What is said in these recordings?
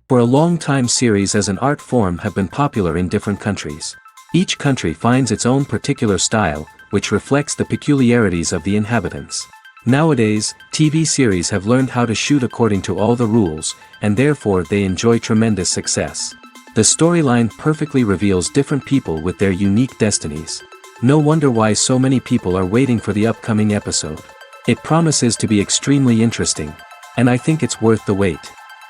For a long time series as an art form have been popular in different countries. Each country finds its own particular style, which reflects the peculiarities of the inhabitants. Nowadays, TV series have learned how to shoot according to all the rules, and therefore they enjoy tremendous success. The storyline perfectly reveals different people with their unique destinies. No wonder why so many people are waiting for the upcoming episode. It promises to be extremely interesting, and I think it's worth the wait.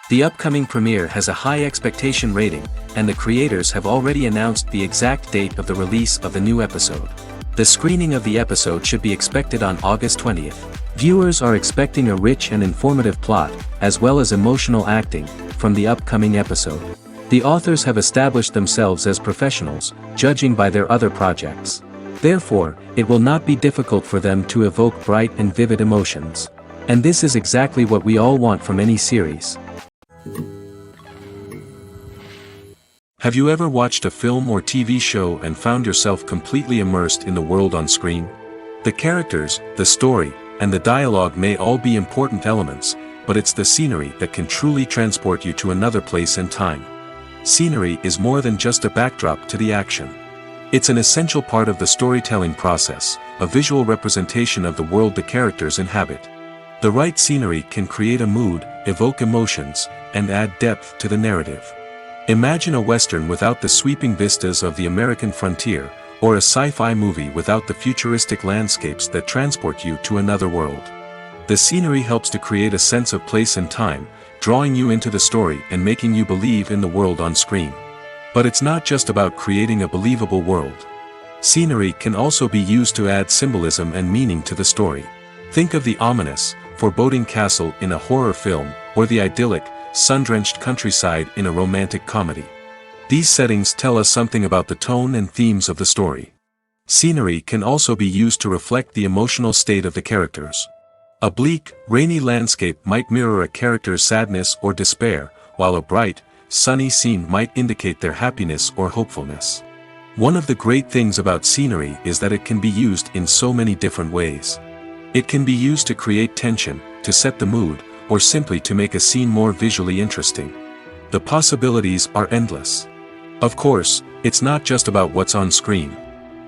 The upcoming premiere has a high expectation rating, and the creators have already announced the exact date of the release of the new episode. The screening of the episode should be expected on August 20th. Viewers are expecting a rich and informative plot, as well as emotional acting, from the upcoming episode. The authors have established themselves as professionals, judging by their other projects. Therefore, it will not be difficult for them to evoke bright and vivid emotions. And this is exactly what we all want from any series. Have you ever watched a film or TV show and found yourself completely immersed in the world on screen? The characters, the story, and the dialogue may all be important elements, but it's the scenery that can truly transport you to another place and time. Scenery is more than just a backdrop to the action. It's an essential part of the storytelling process, a visual representation of the world the characters inhabit. The right scenery can create a mood, evoke emotions, and add depth to the narrative. Imagine a western without the sweeping vistas of the American frontier, or a sci-fi movie without the futuristic landscapes that transport you to another world. The scenery helps to create a sense of place and time, drawing you into the story and making you believe in the world on screen. But it's not just about creating a believable world. Scenery can also be used to add symbolism and meaning to the story. Think of the ominous, foreboding castle in a horror film, or the idyllic, sun-drenched countryside in a romantic comedy. These settings tell us something about the tone and themes of the story. Scenery can also be used to reflect the emotional state of the characters. A bleak, rainy landscape might mirror a character's sadness or despair, while a bright, sunny scene might indicate their happiness or hopefulness. One of the great things about scenery is that it can be used in so many different ways. It can be used to create tension, to set the mood, or simply to make a scene more visually interesting. The possibilities are endless. Of course, it's not just about what's on screen.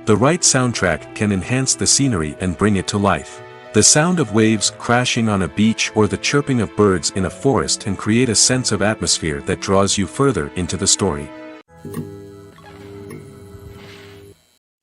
The right soundtrack can enhance the scenery and bring it to life. The sound of waves crashing on a beach or the chirping of birds in a forest can create a sense of atmosphere that draws you further into the story.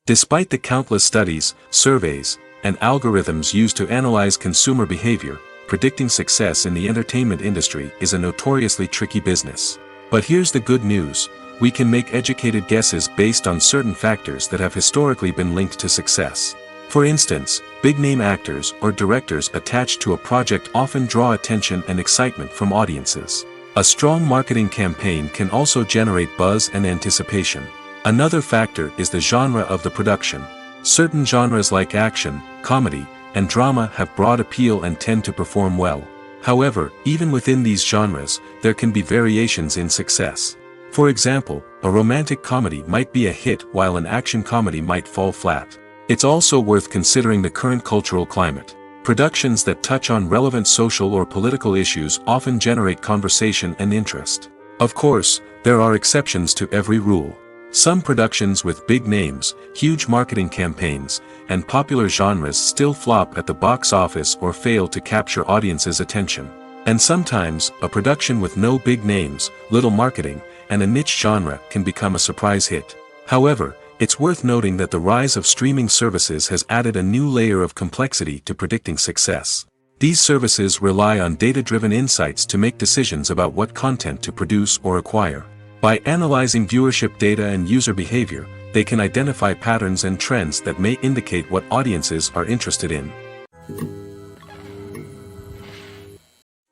Despite the countless studies, surveys, and algorithms used to analyze consumer behavior, predicting success in the entertainment industry is a notoriously tricky business. But here's the good news: we can make educated guesses based on certain factors that have historically been linked to success. For instance, big-name actors or directors attached to a project often draw attention and excitement from audiences. A strong marketing campaign can also generate buzz and anticipation. Another factor is the genre of the production. Certain genres like action, comedy, and drama have broad appeal and tend to perform well. However, even within these genres, there can be variations in success. For example, a romantic comedy might be a hit while an action comedy might fall flat. It's also worth considering the current cultural climate. Productions that touch on relevant social or political issues often generate conversation and interest. Of course, there are exceptions to every rule. Some productions with big names, huge marketing campaigns, and popular genres still flop at the box office or fail to capture audiences' attention. And sometimes, a production with no big names, little marketing, and a niche genre can become a surprise hit. However, it's worth noting that the rise of streaming services has added a new layer of complexity to predicting success. These services rely on data-driven insights to make decisions about what content to produce or acquire. By analyzing viewership data and user behavior, they can identify patterns and trends that may indicate what audiences are interested in.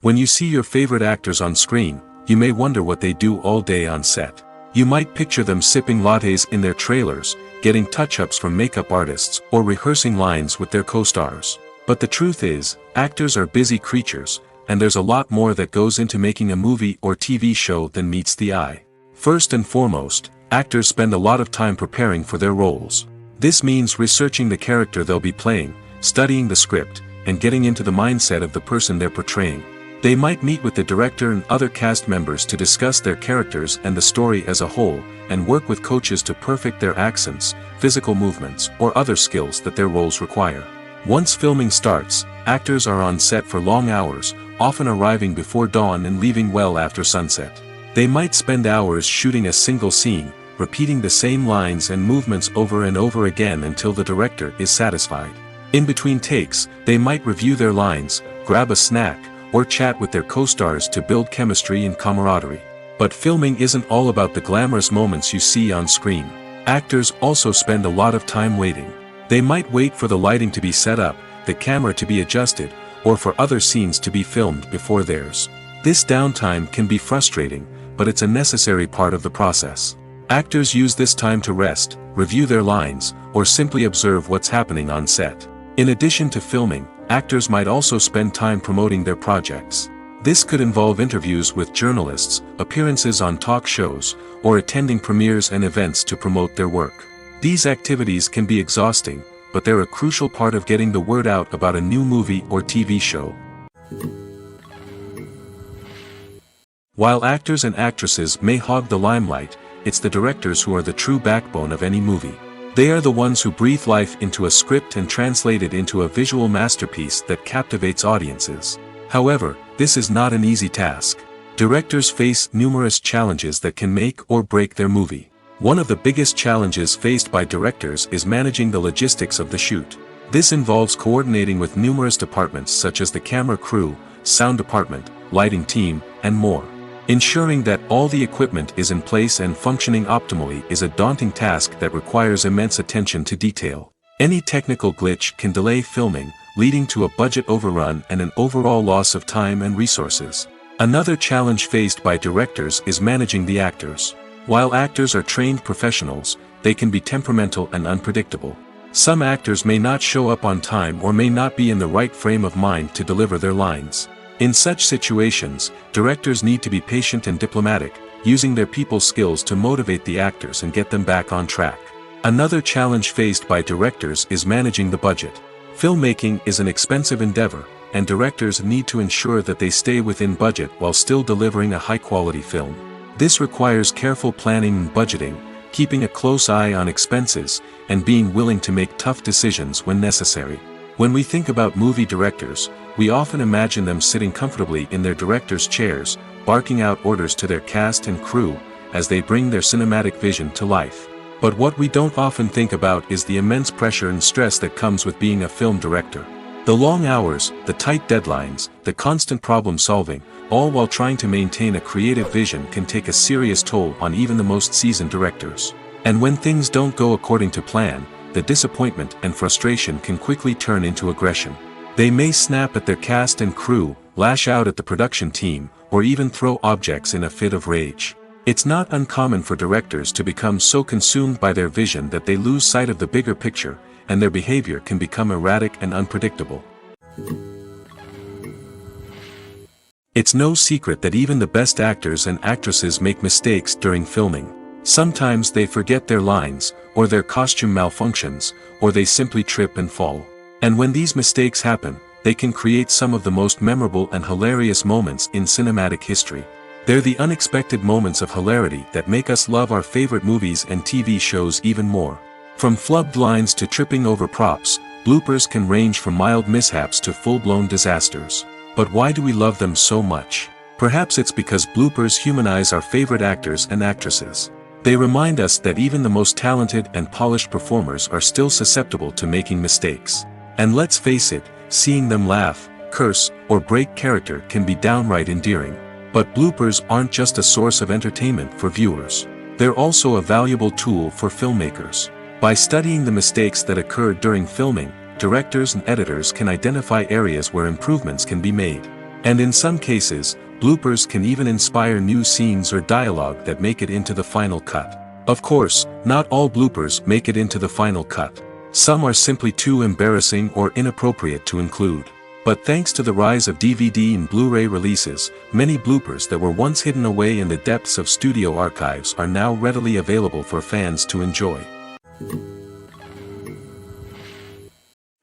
When you see your favorite actors on screen, you may wonder what they do all day on set. You might picture them sipping lattes in their trailers, getting touch-ups from makeup artists, or rehearsing lines with their co-stars. But the truth is, actors are busy creatures, and there's a lot more that goes into making a movie or TV show than meets the eye. First and foremost, actors spend a lot of time preparing for their roles. This means researching the character they'll be playing, studying the script, and getting into the mindset of the person they're portraying. They might meet with the director and other cast members to discuss their characters and the story as a whole, and work with coaches to perfect their accents, physical movements, or other skills that their roles require. Once filming starts, actors are on set for long hours, often arriving before dawn and leaving well after sunset. They might spend hours shooting a single scene, repeating the same lines and movements over and over again until the director is satisfied. In between takes, they might review their lines, grab a snack, or chat with their co-stars to build chemistry and camaraderie. But filming isn't all about the glamorous moments you see on screen. Actors also spend a lot of time waiting. They might wait for the lighting to be set up, the camera to be adjusted, or for other scenes to be filmed before theirs. This downtime can be frustrating, but it's a necessary part of the process. Actors use this time to rest, review their lines, or simply observe what's happening on set. In addition to filming, actors might also spend time promoting their projects. This could involve interviews with journalists, appearances on talk shows, or attending premieres and events to promote their work. These activities can be exhausting, but they're a crucial part of getting the word out about a new movie or TV show. While actors and actresses may hog the limelight, it's the directors who are the true backbone of any movie. They are the ones who breathe life into a script and translate it into a visual masterpiece that captivates audiences. However, this is not an easy task. Directors face numerous challenges that can make or break their movie. One of the biggest challenges faced by directors is managing the logistics of the shoot. This involves coordinating with numerous departments such as the camera crew, sound department, lighting team, and more. Ensuring that all the equipment is in place and functioning optimally is a daunting task that requires immense attention to detail. Any technical glitch can delay filming, leading to a budget overrun and an overall loss of time and resources. Another challenge faced by directors is managing the actors. While actors are trained professionals, they can be temperamental and unpredictable. Some actors may not show up on time or may not be in the right frame of mind to deliver their lines. In such situations, directors need to be patient and diplomatic, using their people skills to motivate the actors and get them back on track. Another challenge faced by directors is managing the budget. Filmmaking is an expensive endeavor, and directors need to ensure that they stay within budget while still delivering a high-quality film. This requires careful planning and budgeting, keeping a close eye on expenses, and being willing to make tough decisions when necessary. When we think about movie directors, we often imagine them sitting comfortably in their director's chairs, barking out orders to their cast and crew, as they bring their cinematic vision to life. But what we don't often think about is the immense pressure and stress that comes with being a film director. The long hours, the tight deadlines, the constant problem solving, all while trying to maintain a creative vision can take a serious toll on even the most seasoned directors. And when things don't go according to plan, the disappointment and frustration can quickly turn into aggression. They may snap at their cast and crew, lash out at the production team, or even throw objects in a fit of rage. It's not uncommon for directors to become so consumed by their vision that they lose sight of the bigger picture, and their behavior can become erratic and unpredictable. It's no secret that even the best actors and actresses make mistakes during filming. Sometimes they forget their lines, or their costume malfunctions, or they simply trip and fall. And when these mistakes happen, they can create some of the most memorable and hilarious moments in cinematic history. They're the unexpected moments of hilarity that make us love our favorite movies and TV shows even more. From flubbed lines to tripping over props, bloopers can range from mild mishaps to full-blown disasters. But why do we love them so much? Perhaps it's because bloopers humanize our favorite actors and actresses. They remind us that even the most talented and polished performers are still susceptible to making mistakes. And let's face it, seeing them laugh, curse, or break character can be downright endearing. But bloopers aren't just a source of entertainment for viewers. They're also a valuable tool for filmmakers. By studying the mistakes that occurred during filming, directors and editors can identify areas where improvements can be made. And in some cases, bloopers can even inspire new scenes or dialogue that make it into the final cut. Of course, not all bloopers make it into the final cut. Some are simply too embarrassing or inappropriate to include. But thanks to the rise of DVD and Blu-ray releases, many bloopers that were once hidden away in the depths of studio archives are now readily available for fans to enjoy.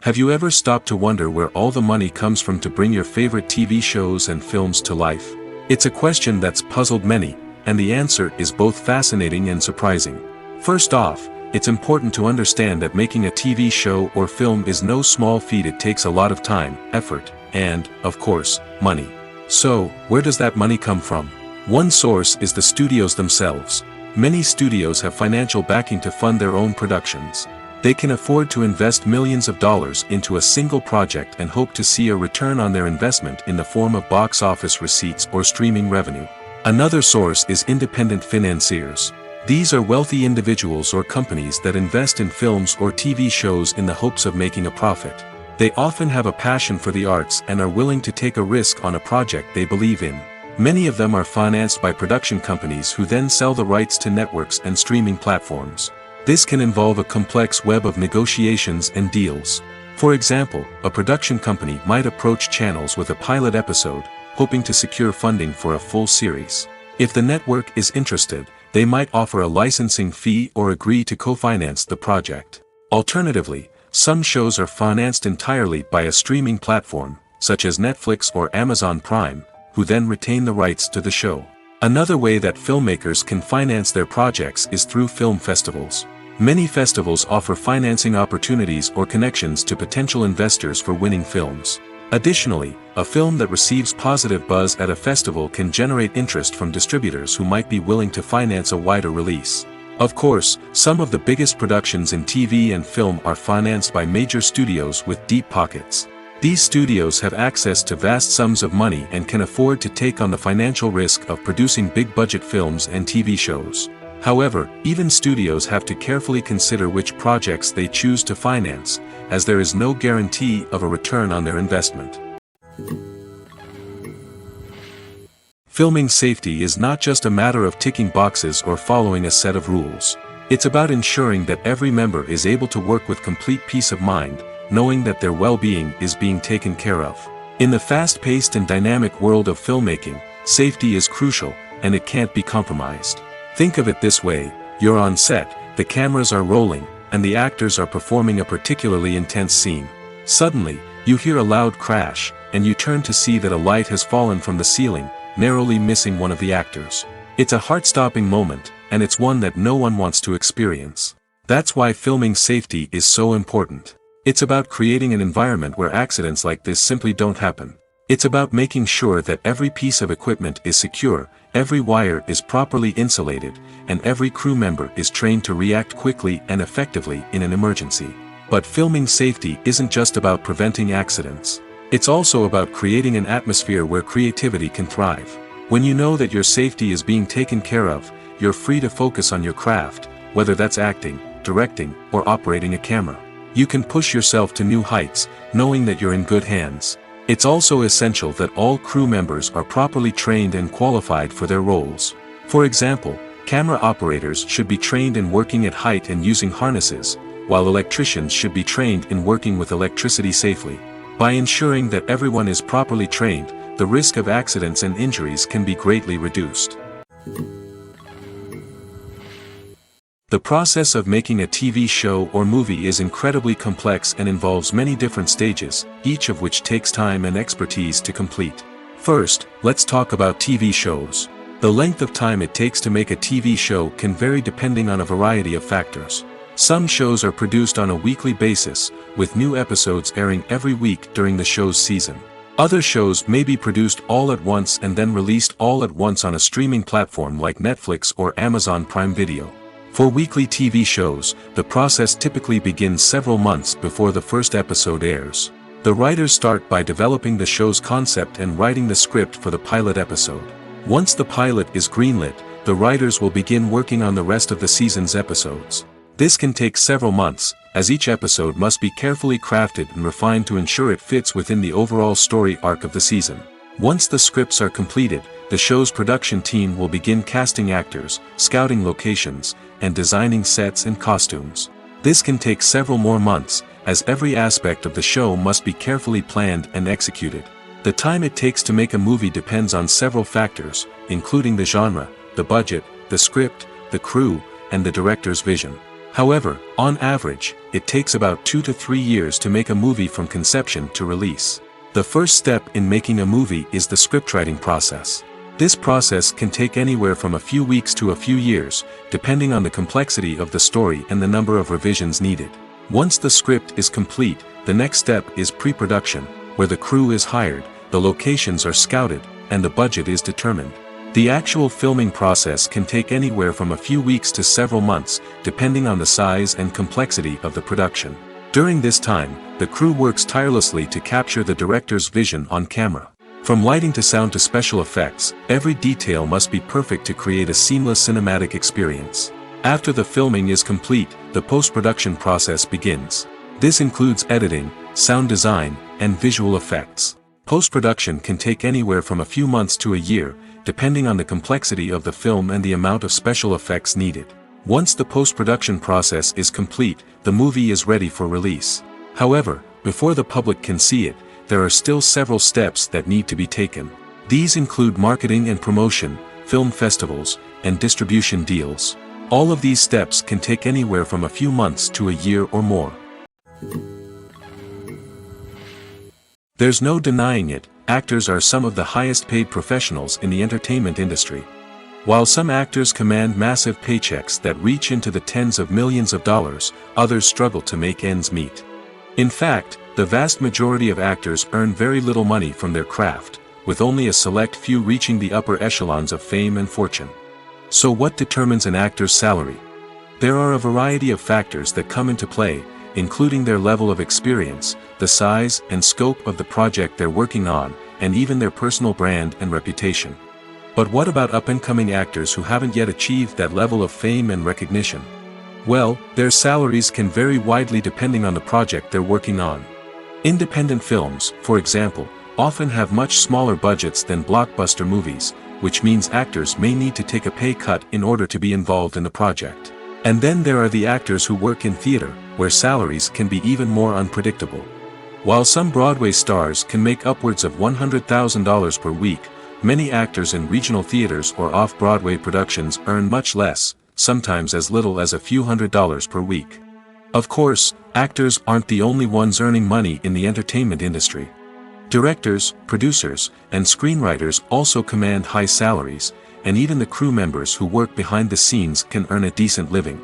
Have you ever stopped to wonder where all the money comes from to bring your favorite TV shows and films to life? It's a question that's puzzled many, and the answer is both fascinating and surprising. First off, it's important to understand that making a TV show or film is no small feat. It takes a lot of time, effort, and, of course, money. So, where does that money come from? One source is the studios themselves. Many studios have financial backing to fund their own productions. They can afford to invest millions of dollars into a single project and hope to see a return on their investment in the form of box office receipts or streaming revenue. Another source is independent financiers. These are wealthy individuals or companies that invest in films or TV shows in the hopes of making a profit. They often have a passion for the arts and are willing to take a risk on a project they believe in. Many of them are financed by production companies who then sell the rights to networks and streaming platforms. This can involve a complex web of negotiations and deals. For example, a production company might approach channels with a pilot episode, hoping to secure funding for a full series. If the network is interested, they might offer a licensing fee or agree to co-finance the project. Alternatively, some shows are financed entirely by a streaming platform, such as Netflix or Amazon Prime, who then retain the rights to the show. Another way that filmmakers can finance their projects is through film festivals. Many festivals offer financing opportunities or connections to potential investors for winning films. Additionally, a film that receives positive buzz at a festival can generate interest from distributors who might be willing to finance a wider release. Of course, some of the biggest productions in TV and film are financed by major studios with deep pockets. These studios have access to vast sums of money and can afford to take on the financial risk of producing big-budget films and TV shows. However, even studios have to carefully consider which projects they choose to finance, as there is no guarantee of a return on their investment. Filming safety is not just a matter of ticking boxes or following a set of rules. It's about ensuring that every member is able to work with complete peace of mind, knowing that their well-being is being taken care of. In the fast-paced and dynamic world of filmmaking, safety is crucial, and it can't be compromised. Think of it this way: you're on set, the cameras are rolling, and the actors are performing a particularly intense scene. Suddenly, you hear a loud crash, and you turn to see that a light has fallen from the ceiling, narrowly missing one of the actors. It's a heart-stopping moment, and it's one that no one wants to experience. That's why filming safety is so important. It's about creating an environment where accidents like this simply don't happen. It's about making sure that every piece of equipment is secure, every wire is properly insulated, and every crew member is trained to react quickly and effectively in an emergency. But filming safety isn't just about preventing accidents. It's also about creating an atmosphere where creativity can thrive. When you know that your safety is being taken care of, you're free to focus on your craft, whether that's acting, directing, or operating a camera. You can push yourself to new heights, knowing that you're in good hands. It's also essential that all crew members are properly trained and qualified for their roles. For example, camera operators should be trained in working at height and using harnesses, while electricians should be trained in working with electricity safely. By ensuring that everyone is properly trained, the risk of accidents and injuries can be greatly reduced. The process of making a TV show or movie is incredibly complex and involves many different stages, each of which takes time and expertise to complete. First, let's talk about TV shows. The length of time it takes to make a TV show can vary depending on a variety of factors. Some shows are produced on a weekly basis, with new episodes airing every week during the show's season. Other shows may be produced all at once and then released all at once on a streaming platform like Netflix or Amazon Prime Video. For weekly TV shows, the process typically begins several months before the first episode airs. The writers start by developing the show's concept and writing the script for the pilot episode. Once the pilot is greenlit, the writers will begin working on the rest of the season's episodes. This can take several months, as each episode must be carefully crafted and refined to ensure it fits within the overall story arc of the season. Once the scripts are completed, the show's production team will begin casting actors, scouting locations, and designing sets and costumes. This can take several more months, as every aspect of the show must be carefully planned and executed. The time it takes to make a movie depends on several factors, including the genre, the budget, the script, the crew, and the director's vision. However, on average, it takes about 2 to 3 years to make a movie from conception to release. The first step in making a movie is the scriptwriting process. This process can take anywhere from a few weeks to a few years, depending on the complexity of the story and the number of revisions needed. Once the script is complete, the next step is pre-production, where the crew is hired, the locations are scouted, and the budget is determined. The actual filming process can take anywhere from a few weeks to several months, depending on the size and complexity of the production. During this time, the crew works tirelessly to capture the director's vision on camera. From lighting to sound to special effects, every detail must be perfect to create a seamless cinematic experience. After the filming is complete, the post-production process begins. This includes editing, sound design, and visual effects. Post-production can take anywhere from a few months to a year, depending on the complexity of the film and the amount of special effects needed. Once the post-production process is complete, the movie is ready for release. However, before the public can see it, there are still several steps that need to be taken. These include marketing and promotion, film festivals, and distribution deals. All of these steps can take anywhere from a few months to a year or more. There's no denying it, actors are some of the highest paid professionals in the entertainment industry. While some actors command massive paychecks that reach into the tens of millions of dollars, others struggle to make ends meet. In fact, the vast majority of actors earn very little money from their craft, with only a select few reaching the upper echelons of fame and fortune. So what determines an actor's salary? There are a variety of factors that come into play, including their level of experience, the size and scope of the project they're working on, and even their personal brand and reputation. But what about up-and-coming actors who haven't yet achieved that level of fame and recognition? Well, their salaries can vary widely depending on the project they're working on. Independent films, for example, often have much smaller budgets than blockbuster movies, which means actors may need to take a pay cut in order to be involved in the project. And then there are the actors who work in theater, where salaries can be even more unpredictable. While some Broadway stars can make upwards of $100,000 per week, many actors in regional theaters or off-Broadway productions earn much less, sometimes as little as a few $100s per week. Of course, actors aren't the only ones earning money in the entertainment industry. Directors, producers, and screenwriters also command high salaries, and even the crew members who work behind the scenes can earn a decent living.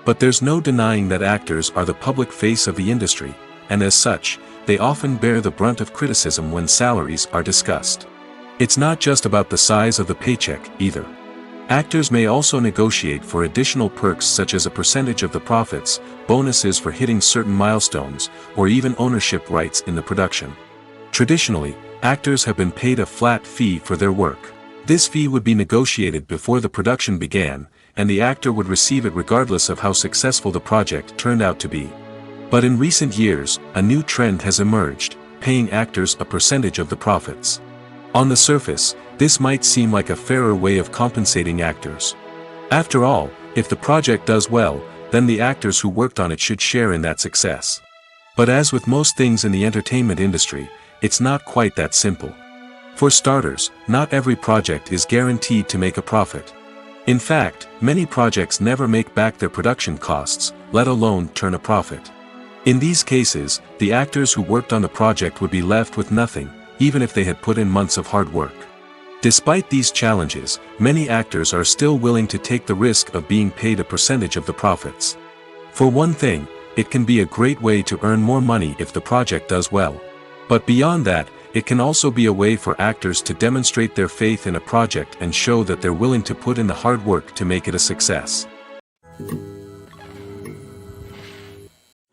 But there's no denying that actors are the public face of the industry, and as such, they often bear the brunt of criticism when salaries are discussed. It's not just about the size of the paycheck, either. Actors may also negotiate for additional perks such as a percentage of the profits, bonuses for hitting certain milestones, or even ownership rights in the production. Traditionally, actors have been paid a flat fee for their work. This fee would be negotiated before the production began, and the actor would receive it regardless of how successful the project turned out to be. But in recent years, a new trend has emerged, paying actors a percentage of the profits. On the surface, this might seem like a fairer way of compensating actors. After all, if the project does well, then the actors who worked on it should share in that success. But as with most things in the entertainment industry, it's not quite that simple. For starters, not every project is guaranteed to make a profit. In fact, many projects never make back their production costs, let alone turn a profit. In these cases, the actors who worked on the project would be left with nothing, even if they had put in months of hard work. Despite these challenges, many actors are still willing to take the risk of being paid a percentage of the profits. For one thing, it can be a great way to earn more money if the project does well. But beyond that, it can also be a way for actors to demonstrate their faith in a project and show that they're willing to put in the hard work to make it a success.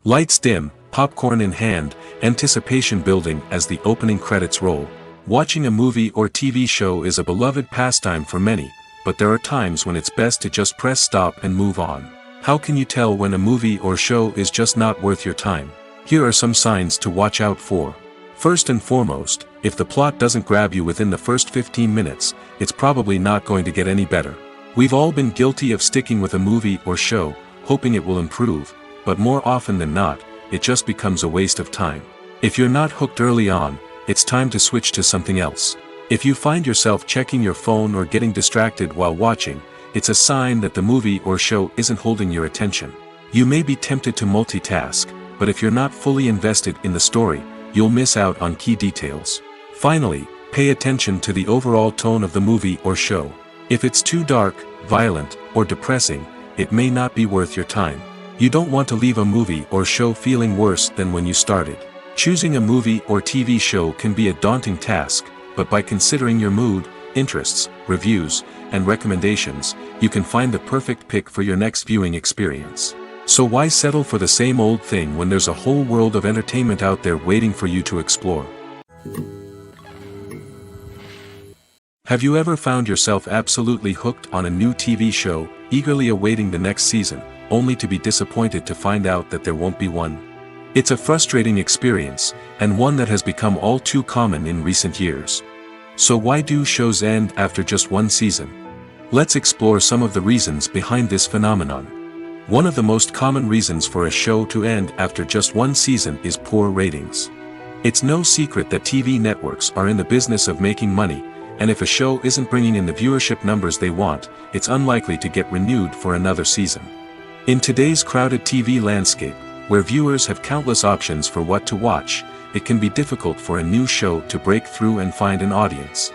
Lights dim, popcorn in hand, anticipation building as the opening credits roll. Watching a movie or TV show is a beloved pastime for many, but there are times when it's best to just press stop and move on. How can you tell when a movie or show is just not worth your time? Here are some signs to watch out for. First and foremost, if the plot doesn't grab you within the first 15 minutes, it's probably not going to get any better. We've all been guilty of sticking with a movie or show, hoping it will improve, but more often than not, it just becomes a waste of time. If you're not hooked early on, it's time to switch to something else. If you find yourself checking your phone or getting distracted while watching, it's a sign that the movie or show isn't holding your attention. You may be tempted to multitask, but if you're not fully invested in the story, you'll miss out on key details. Finally, pay attention to the overall tone of the movie or show. If it's too dark, violent, or depressing, it may not be worth your time. You don't want to leave a movie or show feeling worse than when you started. Choosing a movie or TV show can be a daunting task, but by considering your mood, interests, reviews, and recommendations, you can find the perfect pick for your next viewing experience. So why settle for the same old thing when there's a whole world of entertainment out there waiting for you to explore? Have you ever found yourself absolutely hooked on a new TV show, eagerly awaiting the next season, only to be disappointed to find out that there won't be one? It's a frustrating experience, and one that has become all too common in recent years. So why do shows end after just one season? Let's explore some of the reasons behind this phenomenon. One of the most common reasons for a show to end after just one season is poor ratings. It's no secret that TV networks are in the business of making money, and if a show isn't bringing in the viewership numbers they want, it's unlikely to get renewed for another season. In today's crowded TV landscape, where viewers have countless options for what to watch, it can be difficult for a new show to break through and find an audience.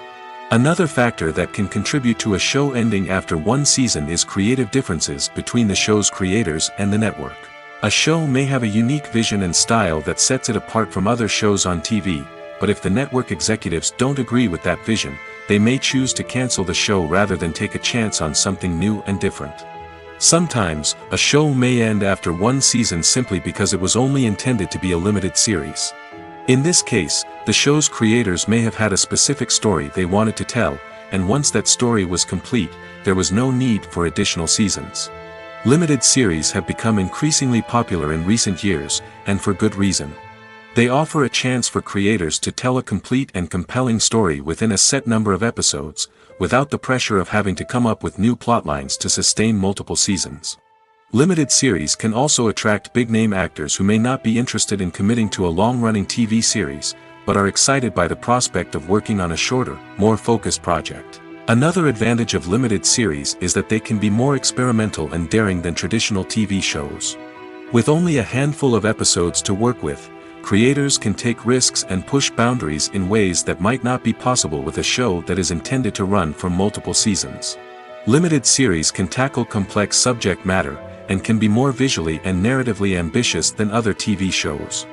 Another factor that can contribute to a show ending after one season is creative differences between the show's creators and the network. A show may have a unique vision and style that sets it apart from other shows on TV, but if the network executives don't agree with that vision, they may choose to cancel the show rather than take a chance on something new and different. Sometimes, a show may end after one season simply because it was only intended to be a limited series. In this case, the show's creators may have had a specific story they wanted to tell, and once that story was complete, there was no need for additional seasons. Limited series have become increasingly popular in recent years, and for good reason. They offer a chance for creators to tell a complete and compelling story within a set number of episodes, without the pressure of having to come up with new plotlines to sustain multiple seasons. Limited series can also attract big-name actors who may not be interested in committing to a long-running TV series, but are excited by the prospect of working on a shorter, more focused project. Another advantage of limited series is that they can be more experimental and daring than traditional TV shows. With only a handful of episodes to work with, creators can take risks and push boundaries in ways that might not be possible with a show that is intended to run for multiple seasons. Limited series can tackle complex subject matter, and can be more visually and narratively ambitious than other TV shows.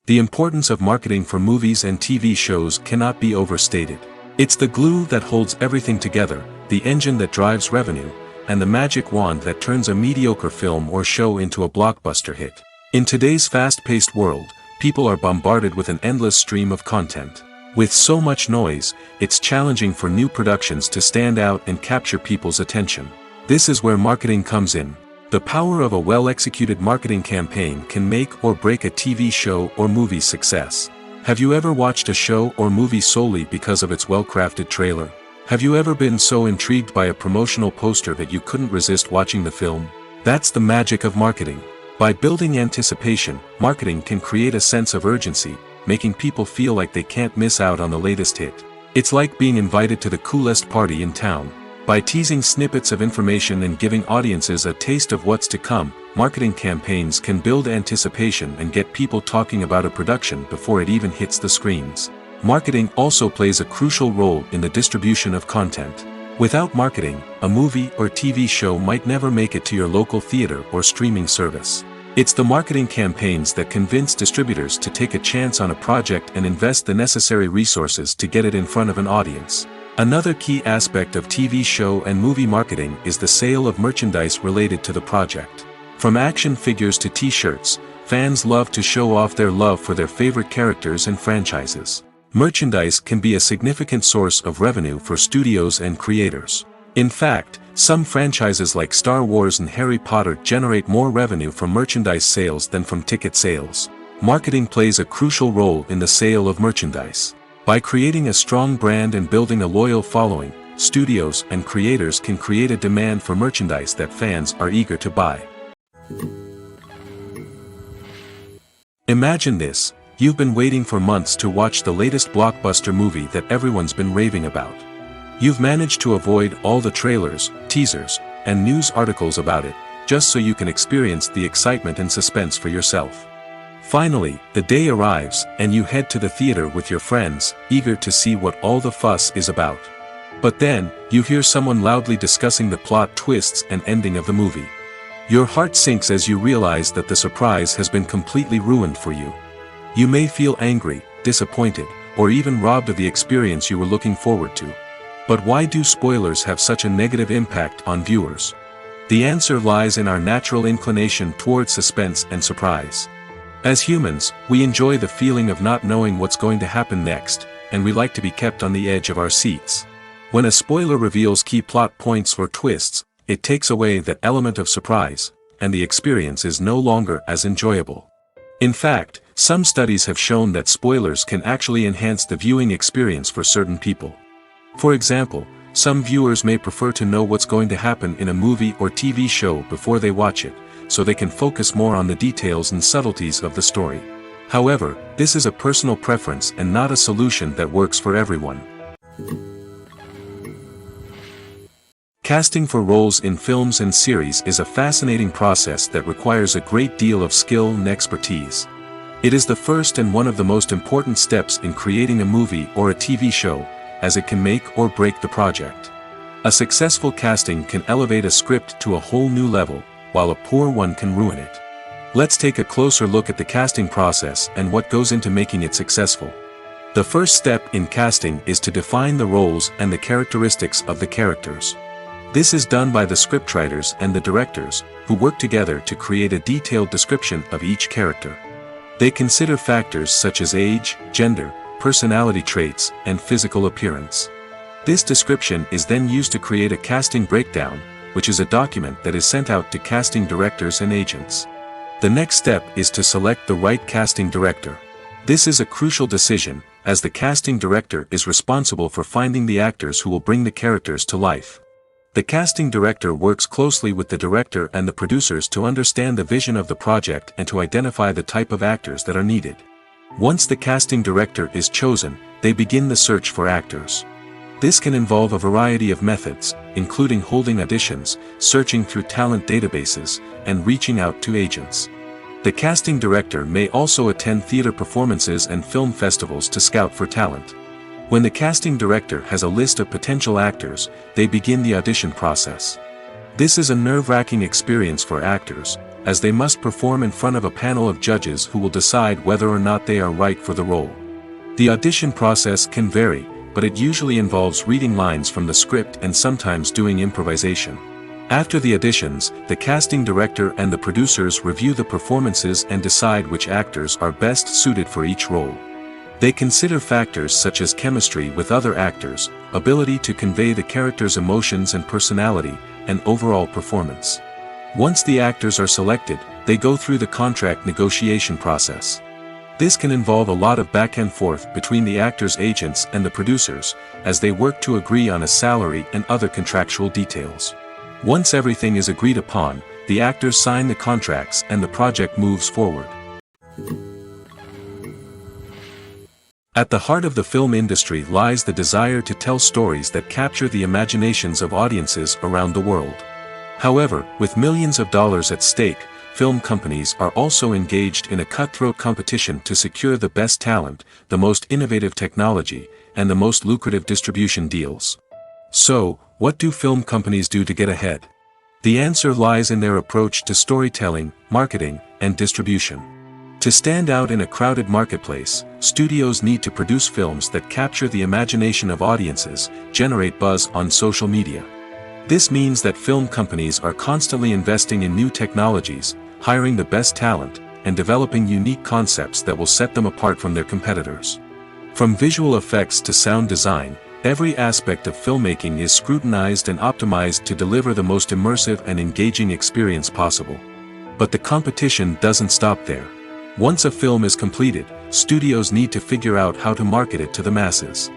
The importance of marketing for movies and TV shows cannot be overstated. It's the glue that holds everything together, the engine that drives revenue, and the magic wand that turns a mediocre film or show into a blockbuster hit. In today's fast-paced world, people are bombarded with an endless stream of content. With so much noise, it's challenging for new productions to stand out and capture people's attention. This is where marketing comes in. The power of a well-executed marketing campaign can make or break a TV show or movie's success. Have you ever watched a show or movie solely because of its well-crafted trailer? Have you ever been so intrigued by a promotional poster that you couldn't resist watching the film? That's the magic of marketing. By building anticipation, marketing can create a sense of urgency, making people feel like they can't miss out on the latest hit. It's like being invited to the coolest party in town. By teasing snippets of information and giving audiences a taste of what's to come, marketing campaigns can build anticipation and get people talking about a production before it even hits the screens. Marketing also plays a crucial role in the distribution of content. Without marketing, a movie or TV show might never make it to your local theater or streaming service. It's the marketing campaigns that convince distributors to take a chance on a project and invest the necessary resources to get it in front of an audience. Another key aspect of TV show and movie marketing is the sale of merchandise related to the project. From action figures to t-shirts, fans love to show off their love for their favorite characters and franchises. Merchandise can be a significant source of revenue for studios and creators. In fact, some franchises like Star Wars and Harry Potter generate more revenue from merchandise sales than from ticket sales. Marketing plays a crucial role in the sale of merchandise. By creating a strong brand and building a loyal following, studios and creators can create a demand for merchandise that fans are eager to buy. Imagine this: you've been waiting for months to watch the latest blockbuster movie that everyone's been raving about. You've managed to avoid all the trailers, teasers, and news articles about it, just so you can experience the excitement and suspense for yourself. Finally, the day arrives, and you head to the theater with your friends, eager to see what all the fuss is about. But then, you hear someone loudly discussing the plot twists and ending of the movie. Your heart sinks as you realize that the surprise has been completely ruined for you. You may feel angry, disappointed, or even robbed of the experience you were looking forward to. But why do spoilers have such a negative impact on viewers? The answer lies in our natural inclination towards suspense and surprise. As humans, we enjoy the feeling of not knowing what's going to happen next, and we like to be kept on the edge of our seats. When a spoiler reveals key plot points or twists, it takes away that element of surprise, and the experience is no longer as enjoyable. In fact, some studies have shown that spoilers can actually enhance the viewing experience for certain people. For example, some viewers may prefer to know what's going to happen in a movie or TV show before they watch it, so they can focus more on the details and subtleties of the story. However, this is a personal preference and not a solution that works for everyone. Casting for roles in films and series is a fascinating process that requires a great deal of skill and expertise. It is the first and one of the most important steps in creating a movie or a TV show, as it can make or break the project. A successful casting can elevate a script to a whole new level, while a poor one can ruin it. Let's take a closer look at the casting process and what goes into making it successful. The first step in casting is to define the roles and the characteristics of the characters. This is done by the scriptwriters and the directors, who work together to create a detailed description of each character. They consider factors such as age, gender, personality traits, and physical appearance. This description is then used to create a casting breakdown, which is a document that is sent out to casting directors and agents. The next step is to select the right casting director. This is a crucial decision, as the casting director is responsible for finding the actors who will bring the characters to life. The casting director works closely with the director and the producers to understand the vision of the project and to identify the type of actors that are needed. Once the casting director is chosen, they begin the search for actors. This can involve a variety of methods, including holding auditions, searching through talent databases, and reaching out to agents. The casting director may also attend theater performances and film festivals to scout for talent. When the casting director has a list of potential actors, they begin the audition process. This is a nerve-wracking experience for actors, as they must perform in front of a panel of judges who will decide whether or not they are right for the role. The audition process can vary, but it usually involves reading lines from the script and sometimes doing improvisation. After the auditions, the casting director and the producers review the performances and decide which actors are best suited for each role. They consider factors such as chemistry with other actors, ability to convey the character's emotions and personality, and overall performance. Once the actors are selected, they go through the contract negotiation process. This can involve a lot of back and forth between the actors' agents and the producers, as they work to agree on a salary and other contractual details. Once everything is agreed upon, the actors sign the contracts and the project moves forward. At the heart of the film industry lies the desire to tell stories that capture the imaginations of audiences around the world. However, with millions of dollars at stake, film companies are also engaged in a cutthroat competition to secure the best talent, the most innovative technology, and the most lucrative distribution deals. So, what do film companies do to get ahead? The answer lies in their approach to storytelling, marketing, and distribution. To stand out in a crowded marketplace, studios need to produce films that capture the imagination of audiences, generate buzz on social media. This means that film companies are constantly investing in new technologies, hiring the best talent, and developing unique concepts that will set them apart from their competitors. From visual effects to sound design, every aspect of filmmaking is scrutinized and optimized to deliver the most immersive and engaging experience possible. But the competition doesn't stop there. Once a film is completed, studios need to figure out how to market it to the masses.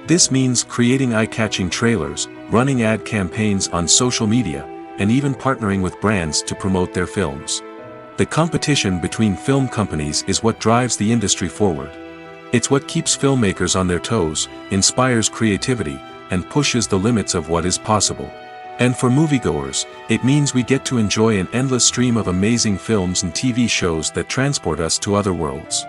This means creating eye-catching trailers, running ad campaigns on social media, and even partnering with brands to promote their films. The competition between film companies is what drives the industry forward. It's what keeps filmmakers on their toes, inspires creativity, and pushes the limits of what is possible. And for moviegoers, it means we get to enjoy an endless stream of amazing films and TV shows that transport us to other worlds.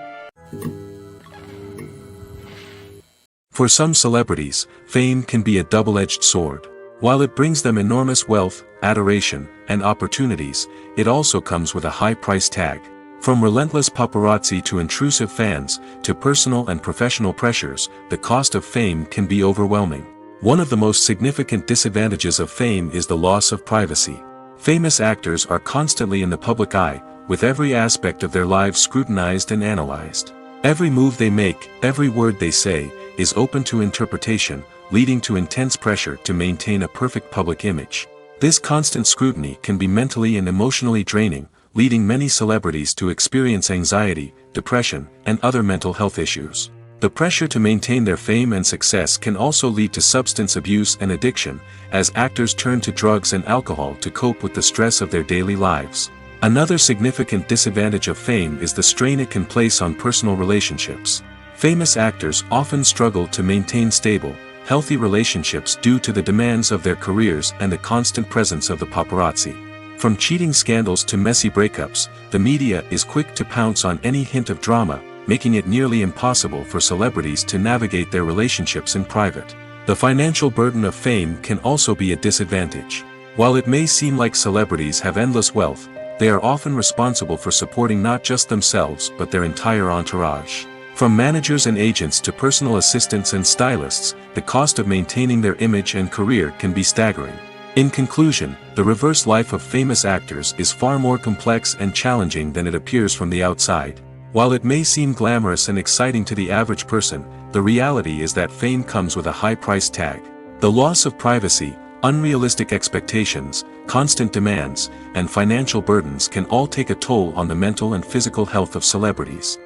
For some celebrities, fame can be a double-edged sword. While it brings them enormous wealth, adoration, and opportunities, it also comes with a high price tag. From relentless paparazzi to intrusive fans, to personal and professional pressures, the cost of fame can be overwhelming. One of the most significant disadvantages of fame is the loss of privacy. Famous actors are constantly in the public eye, with every aspect of their lives scrutinized and analyzed. Every move they make, every word they say, is open to interpretation, leading to intense pressure to maintain a perfect public image. This constant scrutiny can be mentally and emotionally draining, leading many celebrities to experience anxiety, depression, and other mental health issues. The pressure to maintain their fame and success can also lead to substance abuse and addiction, as actors turn to drugs and alcohol to cope with the stress of their daily lives. Another significant disadvantage of fame is the strain it can place on personal relationships. Famous actors often struggle to maintain stable, healthy relationships due to the demands of their careers and the constant presence of the paparazzi. From cheating scandals to messy breakups, the media is quick to pounce on any hint of drama, making it nearly impossible for celebrities to navigate their relationships in private. The financial burden of fame can also be a disadvantage. While it may seem like celebrities have endless wealth, they are often responsible for supporting not just themselves but their entire entourage. From managers and agents to personal assistants and stylists, the cost of maintaining their image and career can be staggering. In conclusion, the reverse life of famous actors is far more complex and challenging than it appears from the outside. While it may seem glamorous and exciting to the average person, the reality is that fame comes with a high price tag. The loss of privacy, unrealistic expectations, constant demands, and financial burdens can all take a toll on the mental and physical health of celebrities.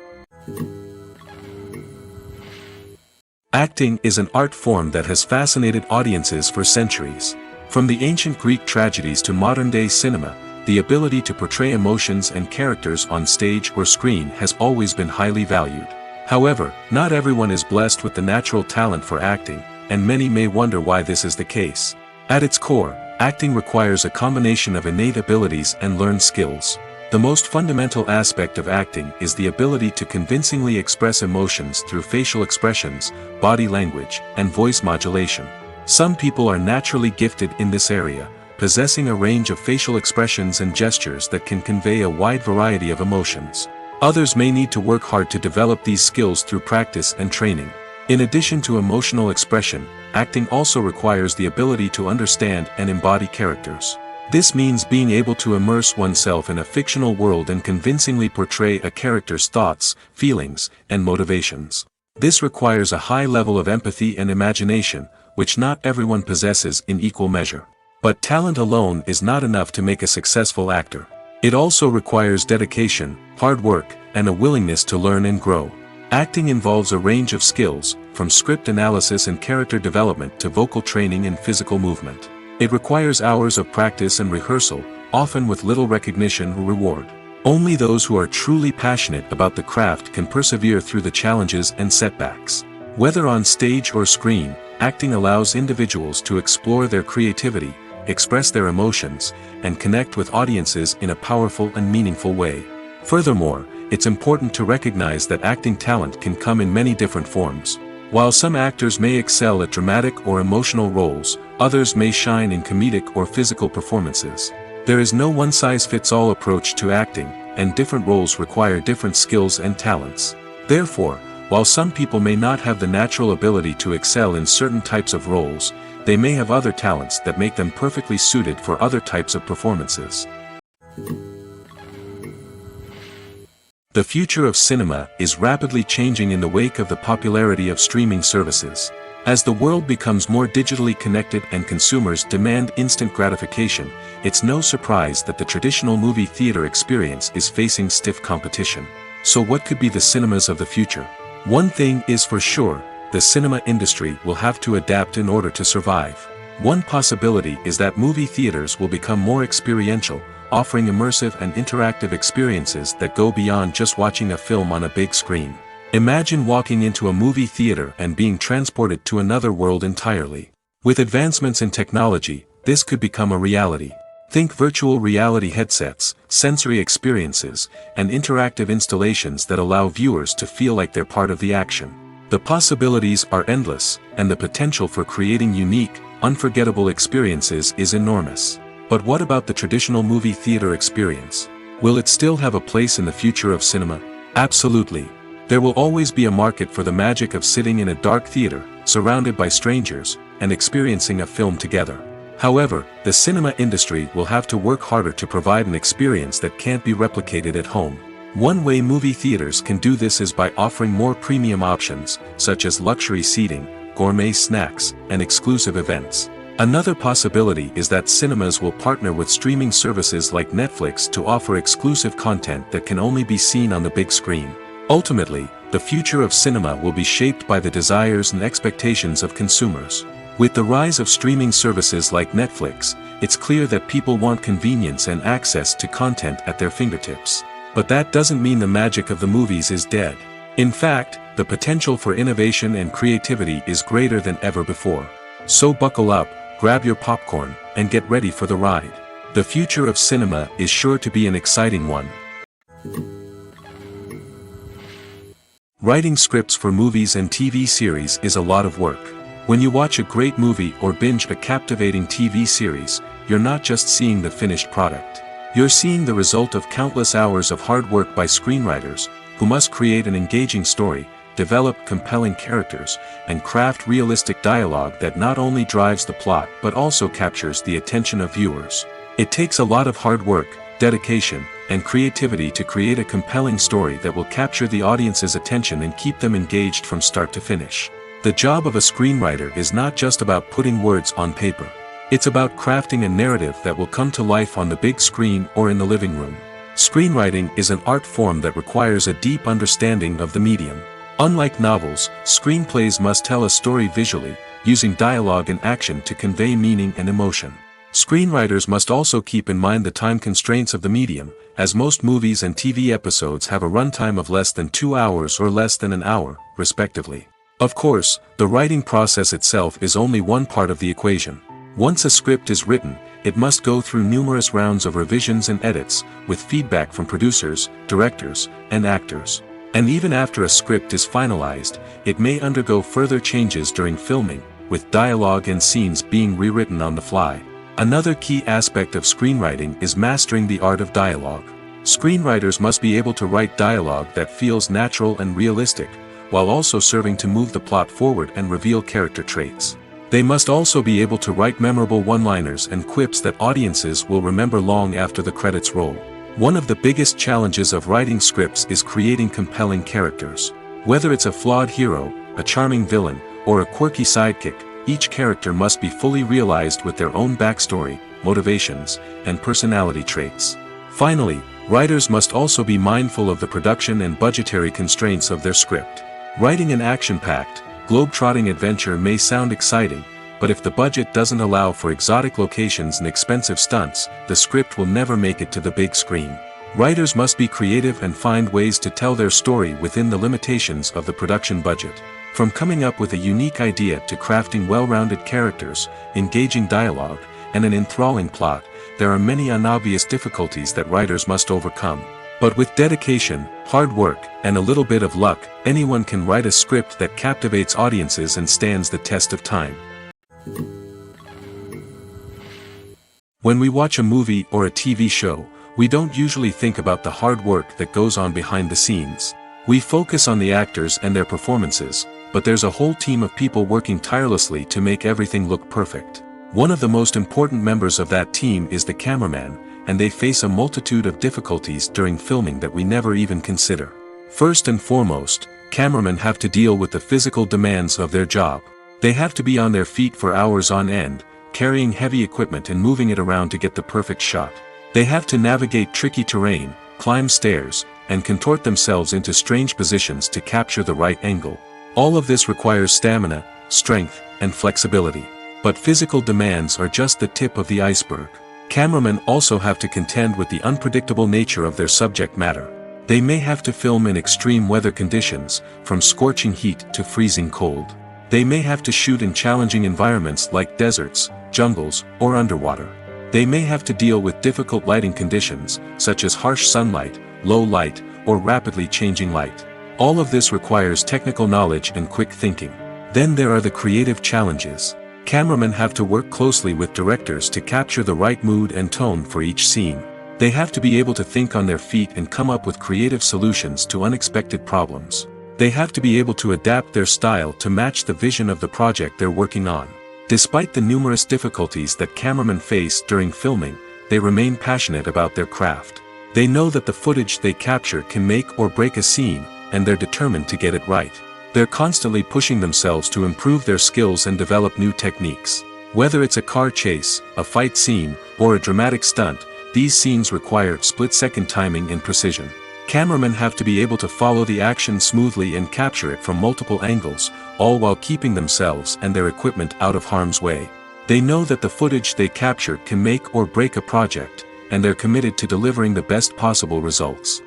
Acting is an art form that has fascinated audiences for centuries. From the ancient Greek tragedies to modern-day cinema, the ability to portray emotions and characters on stage or screen has always been highly valued. However, not everyone is blessed with the natural talent for acting, and many may wonder why this is the case. At its core, acting requires a combination of innate abilities and learned skills. The most fundamental aspect of acting is the ability to convincingly express emotions through facial expressions, body language, and voice modulation. Some people are naturally gifted in this area, possessing a range of facial expressions and gestures that can convey a wide variety of emotions. Others may need to work hard to develop these skills through practice and training. In addition to emotional expression, acting also requires the ability to understand and embody characters. This means being able to immerse oneself in a fictional world and convincingly portray a character's thoughts, feelings, and motivations. This requires a high level of empathy and imagination, which not everyone possesses in equal measure. But talent alone is not enough to make a successful actor. It also requires dedication, hard work, and a willingness to learn and grow. Acting involves a range of skills, from script analysis and character development to vocal training and physical movement. It requires hours of practice and rehearsal, often with little recognition or reward. Only those who are truly passionate about the craft can persevere through the challenges and setbacks. Whether on stage or screen, acting allows individuals to explore their creativity, express their emotions, and connect with audiences in a powerful and meaningful way. Furthermore, it's important to recognize that acting talent can come in many different forms. While some actors may excel at dramatic or emotional roles, others may shine in comedic or physical performances. There is no one-size-fits-all approach to acting, and different roles require different skills and talents. Therefore, while some people may not have the natural ability to excel in certain types of roles, they may have other talents that make them perfectly suited for other types of performances. The future of cinema is rapidly changing in the wake of the popularity of streaming services. As the world becomes more digitally connected and consumers demand instant gratification, it's no surprise that the traditional movie theater experience is facing stiff competition. So what could be the cinemas of the future? One thing is for sure, the cinema industry will have to adapt in order to survive. One possibility is that movie theaters will become more experiential, offering immersive and interactive experiences that go beyond just watching a film on a big screen. Imagine walking into a movie theater and being transported to another world entirely. With advancements in technology, this could become a reality. Think virtual reality headsets, sensory experiences, and interactive installations that allow viewers to feel like they're part of the action. The possibilities are endless, and the potential for creating unique, unforgettable experiences is enormous. But what about the traditional movie theater experience? Will it still have a place in the future of cinema? Absolutely. There will always be a market for the magic of sitting in a dark theater, surrounded by strangers, and experiencing a film together. However, the cinema industry will have to work harder to provide an experience that can't be replicated at home. One way movie theaters can do this is by offering more premium options, such as luxury seating, gourmet snacks, and exclusive events. Another possibility is that cinemas will partner with streaming services like Netflix to offer exclusive content that can only be seen on the big screen. Ultimately, the future of cinema will be shaped by the desires and expectations of consumers. With the rise of streaming services like Netflix, it's clear that people want convenience and access to content at their fingertips. But that doesn't mean the magic of the movies is dead. In fact, the potential for innovation and creativity is greater than ever before. So buckle up, grab your popcorn, and get ready for the ride. The future of cinema is sure to be an exciting one. Writing scripts for movies and TV series is a lot of work. When you watch a great movie or binge a captivating TV series, you're not just seeing the finished product. You're seeing the result of countless hours of hard work by screenwriters, who must create an engaging story, develop compelling characters, and craft realistic dialogue that not only drives the plot but also captures the attention of viewers. It takes a lot of hard work, dedication, and creativity to create a compelling story that will capture the audience's attention and keep them engaged from start to finish. The job of a screenwriter is not just about putting words on paper. It's about crafting a narrative that will come to life on the big screen or in the living room. Screenwriting is an art form that requires a deep understanding of the medium. Unlike novels, screenplays must tell a story visually, using dialogue and action to convey meaning and emotion. Screenwriters must also keep in mind the time constraints of the medium, as most movies and TV episodes have a runtime of less than 2 hours or less than an hour, respectively. Of course, the writing process itself is only one part of the equation. Once a script is written, it must go through numerous rounds of revisions and edits, with feedback from producers, directors, and actors. And even after a script is finalized, it may undergo further changes during filming, with dialogue and scenes being rewritten on the fly. Another key aspect of screenwriting is mastering the art of dialogue. Screenwriters must be able to write dialogue that feels natural and realistic, while also serving to move the plot forward and reveal character traits. They must also be able to write memorable one-liners and quips that audiences will remember long after the credits roll. One of the biggest challenges of writing scripts is creating compelling characters. Whether it's a flawed hero, a charming villain, or a quirky sidekick, each character must be fully realized with their own backstory, motivations, and personality traits. Finally, writers must also be mindful of the production and budgetary constraints of their script. Writing an action-packed, globe-trotting adventure may sound exciting, but if the budget doesn't allow for exotic locations and expensive stunts, the script will never make it to the big screen. Writers must be creative and find ways to tell their story within the limitations of the production budget. From coming up with a unique idea to crafting well-rounded characters, engaging dialogue, and an enthralling plot, there are many unobvious difficulties that writers must overcome. But with dedication, hard work, and a little bit of luck, anyone can write a script that captivates audiences and stands the test of time. When we watch a movie or a TV show, we don't usually think about the hard work that goes on behind the scenes. We focus on the actors and their performances, but there's a whole team of people working tirelessly to make everything look perfect. One of the most important members of that team is the cameraman, and they face a multitude of difficulties during filming that we never even consider. First and foremost, cameramen have to deal with the physical demands of their job. They have to be on their feet for hours on end, carrying heavy equipment and moving it around to get the perfect shot. They have to navigate tricky terrain, climb stairs, and contort themselves into strange positions to capture the right angle. All of this requires stamina, strength, and flexibility. But physical demands are just the tip of the iceberg. Cameramen also have to contend with the unpredictable nature of their subject matter. They may have to film in extreme weather conditions, from scorching heat to freezing cold. They may have to shoot in challenging environments like deserts, jungles, or underwater. They may have to deal with difficult lighting conditions, such as harsh sunlight, low light, or rapidly changing light. All of this requires technical knowledge and quick thinking. Then there are the creative challenges. Cameramen have to work closely with directors to capture the right mood and tone for each scene. They have to be able to think on their feet and come up with creative solutions to unexpected problems. They have to be able to adapt their style to match the vision of the project they're working on. Despite the numerous difficulties that cameramen face during filming, they remain passionate about their craft. They know that the footage they capture can make or break a scene, and they're determined to get it right. They're constantly pushing themselves to improve their skills and develop new techniques. Whether it's a car chase, a fight scene, or a dramatic stunt, these scenes require split-second timing and precision. Cameramen have to be able to follow the action smoothly and capture it from multiple angles, all while keeping themselves and their equipment out of harm's way. They know that the footage they capture can make or break a project, and they're committed to delivering the best possible results.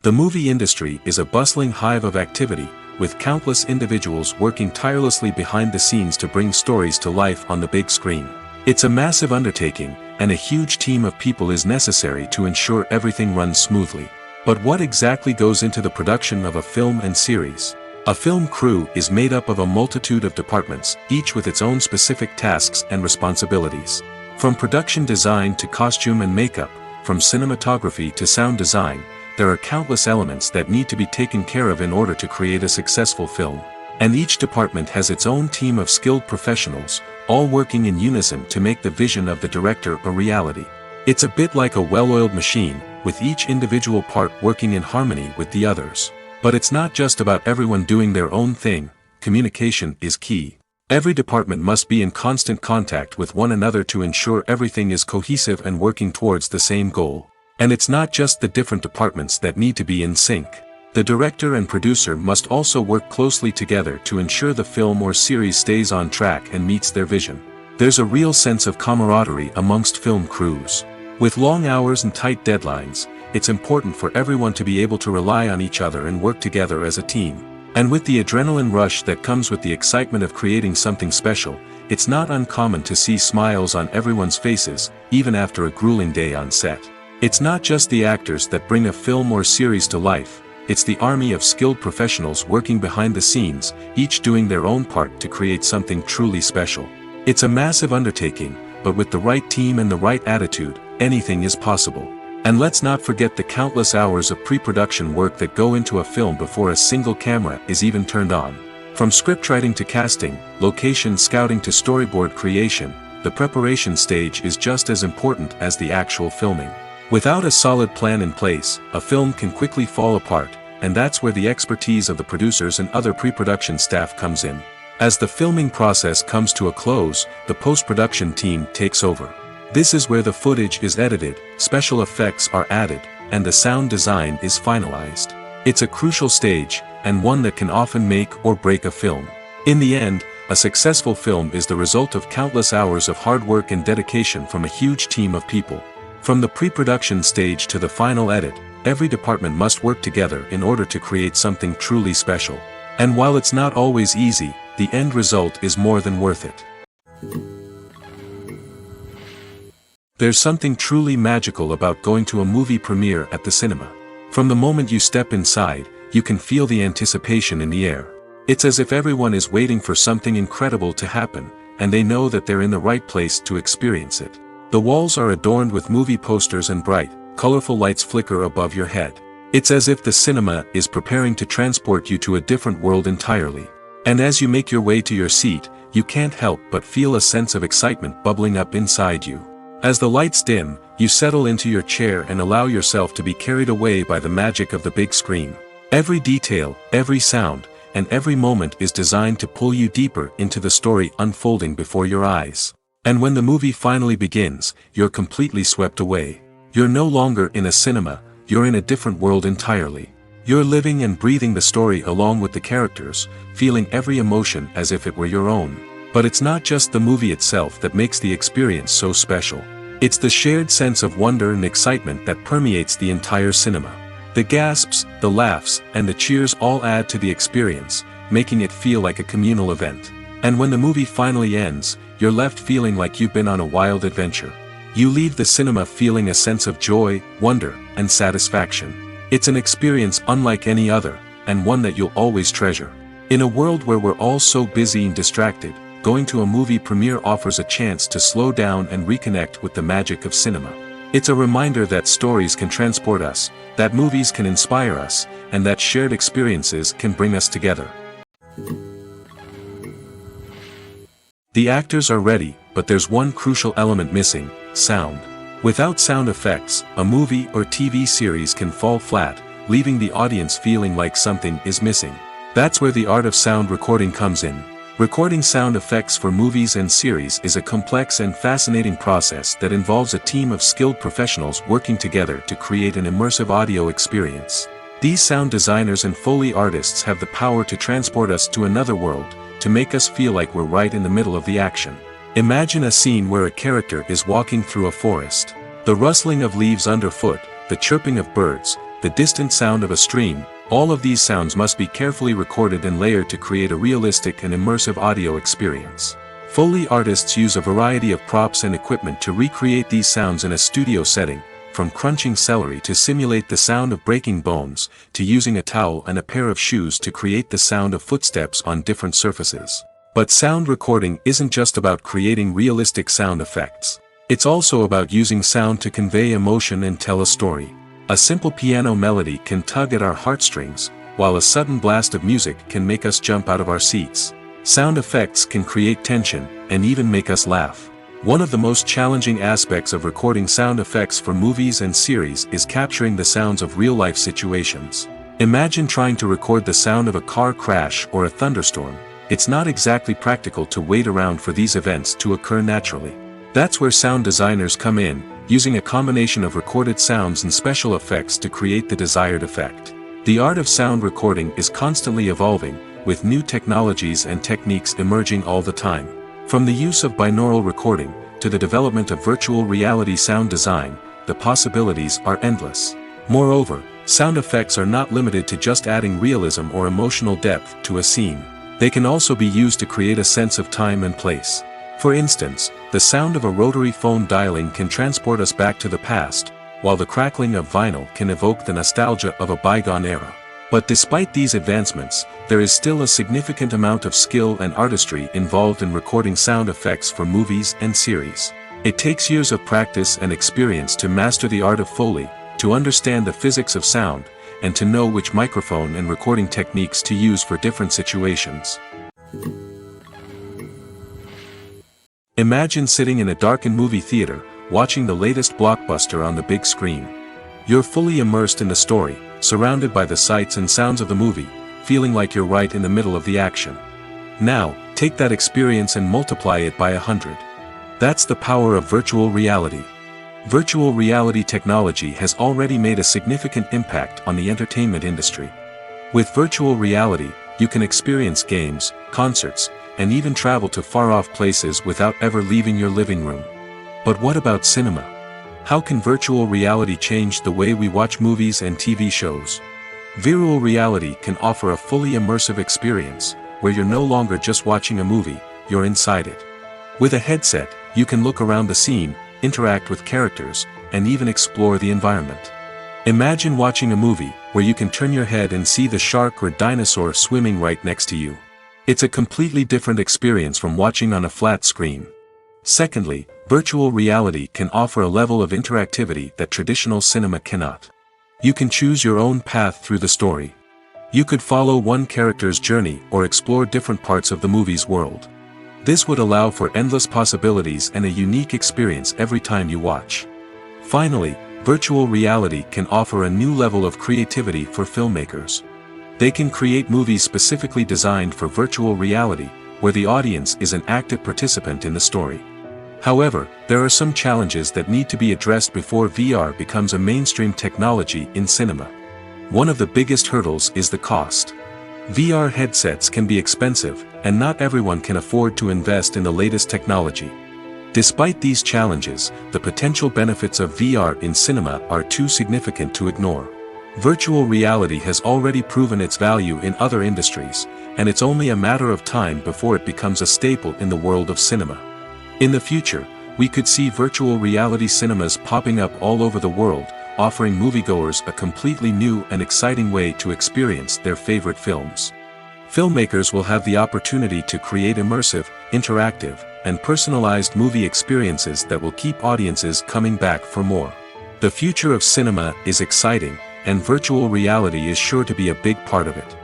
The movie industry is a bustling hive of activity, with countless individuals working tirelessly behind the scenes to bring stories to life on the big screen. It's a massive undertaking, and a huge team of people is necessary to ensure everything runs smoothly. But what exactly goes into the production of a film and series? A film crew is made up of a multitude of departments, each with its own specific tasks and responsibilities. From production design to costume and makeup, from cinematography to sound design, there are countless elements that need to be taken care of in order to create a successful film. And each department has its own team of skilled professionals, all working in unison to make the vision of the director a reality. It's a bit like a well-oiled machine, with each individual part working in harmony with the others. But it's not just about everyone doing their own thing. Communication is key. Every department must be in constant contact with one another to ensure everything is cohesive and working towards the same goal. And it's not just the different departments that need to be in sync. The director and producer must also work closely together to ensure the film or series stays on track and meets their vision. There's a real sense of camaraderie amongst film crews. With long hours and tight deadlines, it's important for everyone to be able to rely on each other and work together as a team. And with the adrenaline rush that comes with the excitement of creating something special, it's not uncommon to see smiles on everyone's faces, even after a grueling day on set. It's not just the actors that bring a film or series to life. It's the army of skilled professionals working behind the scenes, each doing their own part to create something truly special. It's a massive undertaking, but with the right team and the right attitude, anything is possible. And let's not forget the countless hours of pre-production work that go into a film before a single camera is even turned on. From scriptwriting to casting, location scouting to storyboard creation, the preparation stage is just as important as the actual filming. Without a solid plan in place, a film can quickly fall apart, and that's where the expertise of the producers and other pre-production staff comes in. As the filming process comes to a close, the post-production team takes over. This is where the footage is edited, special effects are added, and the sound design is finalized. It's a crucial stage, and one that can often make or break a film. In the end, a successful film is the result of countless hours of hard work and dedication from a huge team of people. From the pre-production stage to the final edit, every department must work together in order to create something truly special. And while it's not always easy, the end result is more than worth it. There's something truly magical about going to a movie premiere at the cinema. From the moment you step inside, you can feel the anticipation in the air. It's as if everyone is waiting for something incredible to happen, and they know that they're in the right place to experience it. The walls are adorned with movie posters and bright, colorful lights flicker above your head. It's as if the cinema is preparing to transport you to a different world entirely. And as you make your way to your seat, you can't help but feel a sense of excitement bubbling up inside you. As the lights dim, you settle into your chair and allow yourself to be carried away by the magic of the big screen. Every detail, every sound, and every moment is designed to pull you deeper into the story unfolding before your eyes. And when the movie finally begins, you're completely swept away. You're no longer in a cinema, you're in a different world entirely. You're living and breathing the story along with the characters, feeling every emotion as if it were your own. But it's not just the movie itself that makes the experience so special. It's the shared sense of wonder and excitement that permeates the entire cinema. The gasps, the laughs, and the cheers all add to the experience, making it feel like a communal event. And when the movie finally ends, you're left feeling like you've been on a wild adventure. You leave the cinema feeling a sense of joy, wonder, and satisfaction. It's an experience unlike any other, and one that you'll always treasure. In a world where we're all so busy and distracted, going to a movie premiere offers a chance to slow down and reconnect with the magic of cinema. It's a reminder that stories can transport us, that movies can inspire us, and that shared experiences can bring us together. The actors are ready, but there's one crucial element missing: sound. Without sound effects, a movie or TV series can fall flat, leaving the audience feeling like something is missing. That's where the art of sound recording comes in. Recording sound effects for movies and series is a complex and fascinating process that involves a team of skilled professionals working together to create an immersive audio experience. These sound designers and Foley artists have the power to transport us to another world, to make us feel like we're right in the middle of the action. Imagine a scene where a character is walking through a forest. The rustling of leaves underfoot, the chirping of birds, the distant sound of a stream, all of these sounds must be carefully recorded and layered to create a realistic and immersive audio experience. Foley artists use a variety of props and equipment to recreate these sounds in a studio setting, from crunching celery to simulate the sound of breaking bones, to using a towel and a pair of shoes to create the sound of footsteps on different surfaces. But sound recording isn't just about creating realistic sound effects. It's also about using sound to convey emotion and tell a story. A simple piano melody can tug at our heartstrings, while a sudden blast of music can make us jump out of our seats. Sound effects can create tension, and even make us laugh. One of the most challenging aspects of recording sound effects for movies and series is capturing the sounds of real-life situations. Imagine trying to record the sound of a car crash or a thunderstorm. It's not exactly practical to wait around for these events to occur naturally. That's where sound designers come in, using a combination of recorded sounds and special effects to create the desired effect. The art of sound recording is constantly evolving, with new technologies and techniques emerging all the time. From the use of binaural recording, to the development of virtual reality sound design, the possibilities are endless. Moreover, sound effects are not limited to just adding realism or emotional depth to a scene. They can also be used to create a sense of time and place. For instance, the sound of a rotary phone dialing can transport us back to the past, while the crackling of vinyl can evoke the nostalgia of a bygone era. But despite these advancements, there is still a significant amount of skill and artistry involved in recording sound effects for movies and series. It takes years of practice and experience to master the art of Foley, to understand the physics of sound, and to know which microphone and recording techniques to use for different situations. Imagine sitting in a darkened movie theater, watching the latest blockbuster on the big screen. You're fully immersed in the story, surrounded by the sights and sounds of the movie, feeling like you're right in the middle of the action. Now, take that experience and multiply it by 100. That's the power of virtual reality. Virtual reality technology has already made a significant impact on the entertainment industry. With virtual reality, you can experience games, concerts, and even travel to far-off places without ever leaving your living room. But what about cinema? How can virtual reality change the way we watch movies and TV shows? Virtual reality can offer a fully immersive experience, where you're no longer just watching a movie, you're inside it. With a headset, you can look around the scene, interact with characters, and even explore the environment. Imagine watching a movie, where you can turn your head and see the shark or dinosaur swimming right next to you. It's a completely different experience from watching on a flat screen. Secondly, virtual reality can offer a level of interactivity that traditional cinema cannot. You can choose your own path through the story. You could follow one character's journey or explore different parts of the movie's world. This would allow for endless possibilities and a unique experience every time you watch. Finally, virtual reality can offer a new level of creativity for filmmakers. They can create movies specifically designed for virtual reality, where the audience is an active participant in the story. However, there are some challenges that need to be addressed before VR becomes a mainstream technology in cinema. One of the biggest hurdles is the cost. VR headsets can be expensive, and not everyone can afford to invest in the latest technology. Despite these challenges, the potential benefits of VR in cinema are too significant to ignore. Virtual reality has already proven its value in other industries, and it's only a matter of time before it becomes a staple in the world of cinema. In the future, we could see virtual reality cinemas popping up all over the world, offering moviegoers a completely new and exciting way to experience their favorite films. Filmmakers will have the opportunity to create immersive, interactive, and personalized movie experiences that will keep audiences coming back for more. The future of cinema is exciting, and virtual reality is sure to be a big part of it.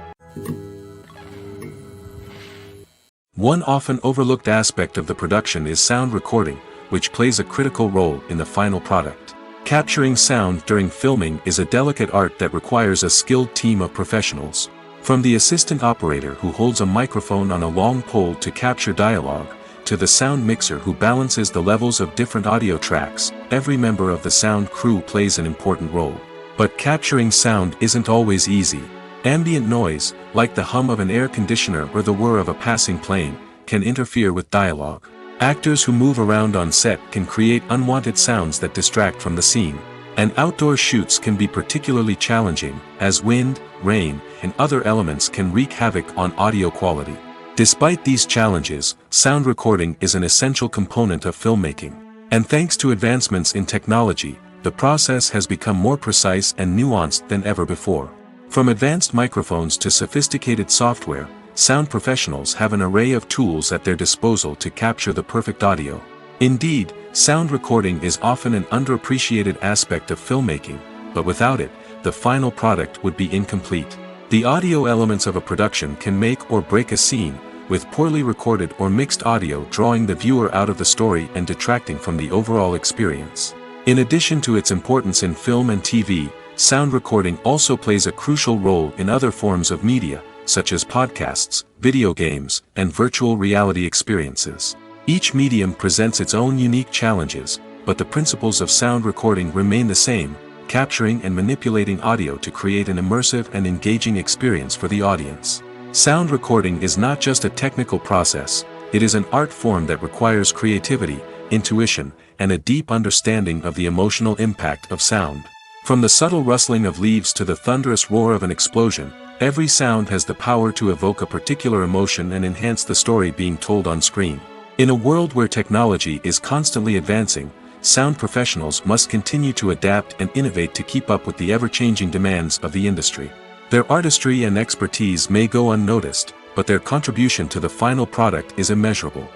One often overlooked aspect of the production is sound recording, which plays a critical role in the final product. Capturing sound during filming is a delicate art that requires a skilled team of professionals. From the assistant operator who holds a microphone on a long pole to capture dialogue, to the sound mixer who balances the levels of different audio tracks, every member of the sound crew plays an important role. But capturing sound isn't always easy. Ambient noise, like the hum of an air conditioner or the whir of a passing plane, can interfere with dialogue. Actors who move around on set can create unwanted sounds that distract from the scene. And outdoor shoots can be particularly challenging, as wind, rain, and other elements can wreak havoc on audio quality. Despite these challenges, sound recording is an essential component of filmmaking. And thanks to advancements in technology, the process has become more precise and nuanced than ever before. From advanced microphones to sophisticated software, sound professionals have an array of tools at their disposal to capture the perfect audio. Indeed, sound recording is often an underappreciated aspect of filmmaking, but without it, the final product would be incomplete. The audio elements of a production can make or break a scene, with poorly recorded or mixed audio drawing the viewer out of the story and detracting from the overall experience. In addition to its importance in film and TV, sound recording also plays a crucial role in other forms of media, such as podcasts, video games, and virtual reality experiences. Each medium presents its own unique challenges, but the principles of sound recording remain the same, capturing and manipulating audio to create an immersive and engaging experience for the audience. Sound recording is not just a technical process, it is an art form that requires creativity, intuition, and a deep understanding of the emotional impact of sound. From the subtle rustling of leaves to the thunderous roar of an explosion, every sound has the power to evoke a particular emotion and enhance the story being told on screen. In a world where technology is constantly advancing, sound professionals must continue to adapt and innovate to keep up with the ever-changing demands of the industry. Their artistry and expertise may go unnoticed, but their contribution to the final product is immeasurable.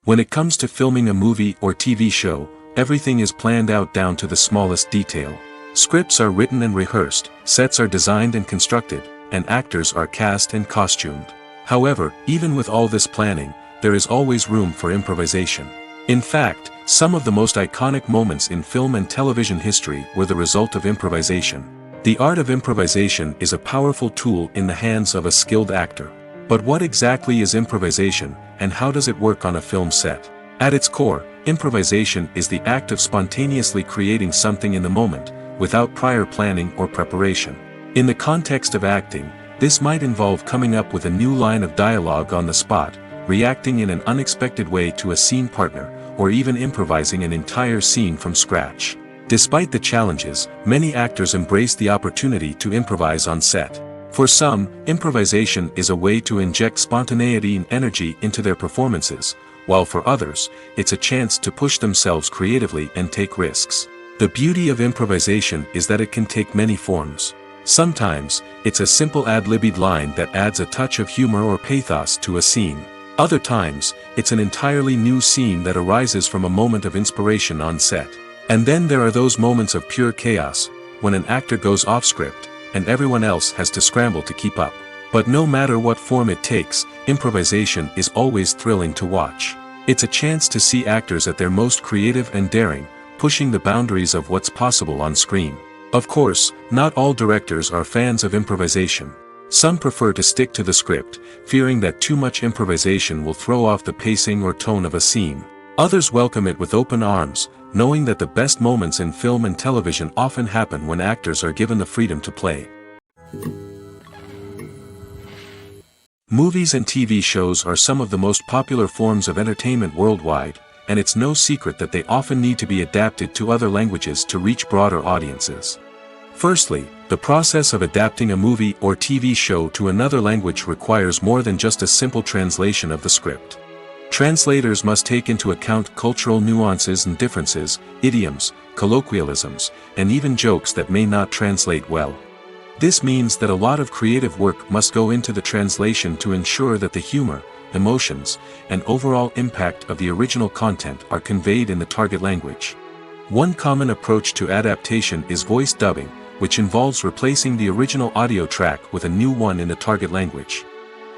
When it comes to filming a movie or TV show, everything is planned out down to the smallest detail. Scripts are written and rehearsed, sets are designed and constructed, and actors are cast and costumed. However, even with all this planning, there is always room for improvisation. In fact, some of the most iconic moments in film and television history were the result of improvisation. The art of improvisation is a powerful tool in the hands of a skilled actor. But what exactly is improvisation, and how does it work on a film set? At its core, improvisation is the act of spontaneously creating something in the moment, without prior planning or preparation. In the context of acting, this might involve coming up with a new line of dialogue on the spot, reacting in an unexpected way to a scene partner, or even improvising an entire scene from scratch. Despite the challenges, many actors embrace the opportunity to improvise on set. For some, improvisation is a way to inject spontaneity and energy into their performances, while for others, it's a chance to push themselves creatively and take risks. The beauty of improvisation is that it can take many forms. Sometimes, it's a simple ad-libbed line that adds a touch of humor or pathos to a scene. Other times, it's an entirely new scene that arises from a moment of inspiration on set. And then there are those moments of pure chaos, when an actor goes off script, and everyone else has to scramble to keep up. But no matter what form it takes, improvisation is always thrilling to watch. It's a chance to see actors at their most creative and daring, pushing the boundaries of what's possible on screen. Of course, not all directors are fans of improvisation. Some prefer to stick to the script, fearing that too much improvisation will throw off the pacing or tone of a scene. Others welcome it with open arms, knowing that the best moments in film and television often happen when actors are given the freedom to play. Movies and TV shows are some of the most popular forms of entertainment worldwide, and it's no secret that they often need to be adapted to other languages to reach broader audiences. Firstly, the process of adapting a movie or TV show to another language requires more than just a simple translation of the script. Translators must take into account cultural nuances and differences, idioms, colloquialisms, and even jokes that may not translate well. This means that a lot of creative work must go into the translation to ensure that the humor, emotions, and overall impact of the original content are conveyed in the target language. One common approach to adaptation is voice dubbing, which involves replacing the original audio track with a new one in the target language.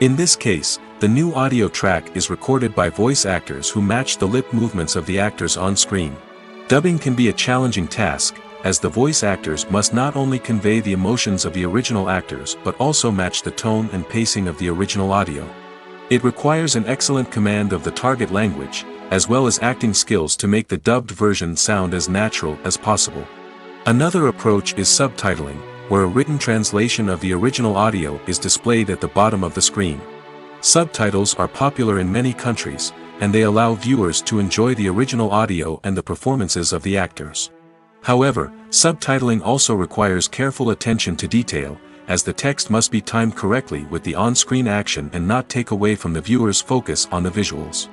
In this case, the new audio track is recorded by voice actors who match the lip movements of the actors on screen. Dubbing can be a challenging task, as the voice actors must not only convey the emotions of the original actors but also match the tone and pacing of the original audio. It requires an excellent command of the target language, as well as acting skills to make the dubbed version sound as natural as possible. Another approach is subtitling, where a written translation of the original audio is displayed at the bottom of the screen. Subtitles are popular in many countries, and they allow viewers to enjoy the original audio and the performances of the actors. However, subtitling also requires careful attention to detail, as the text must be timed correctly with the on-screen action and not take away from the viewer's focus on the visuals.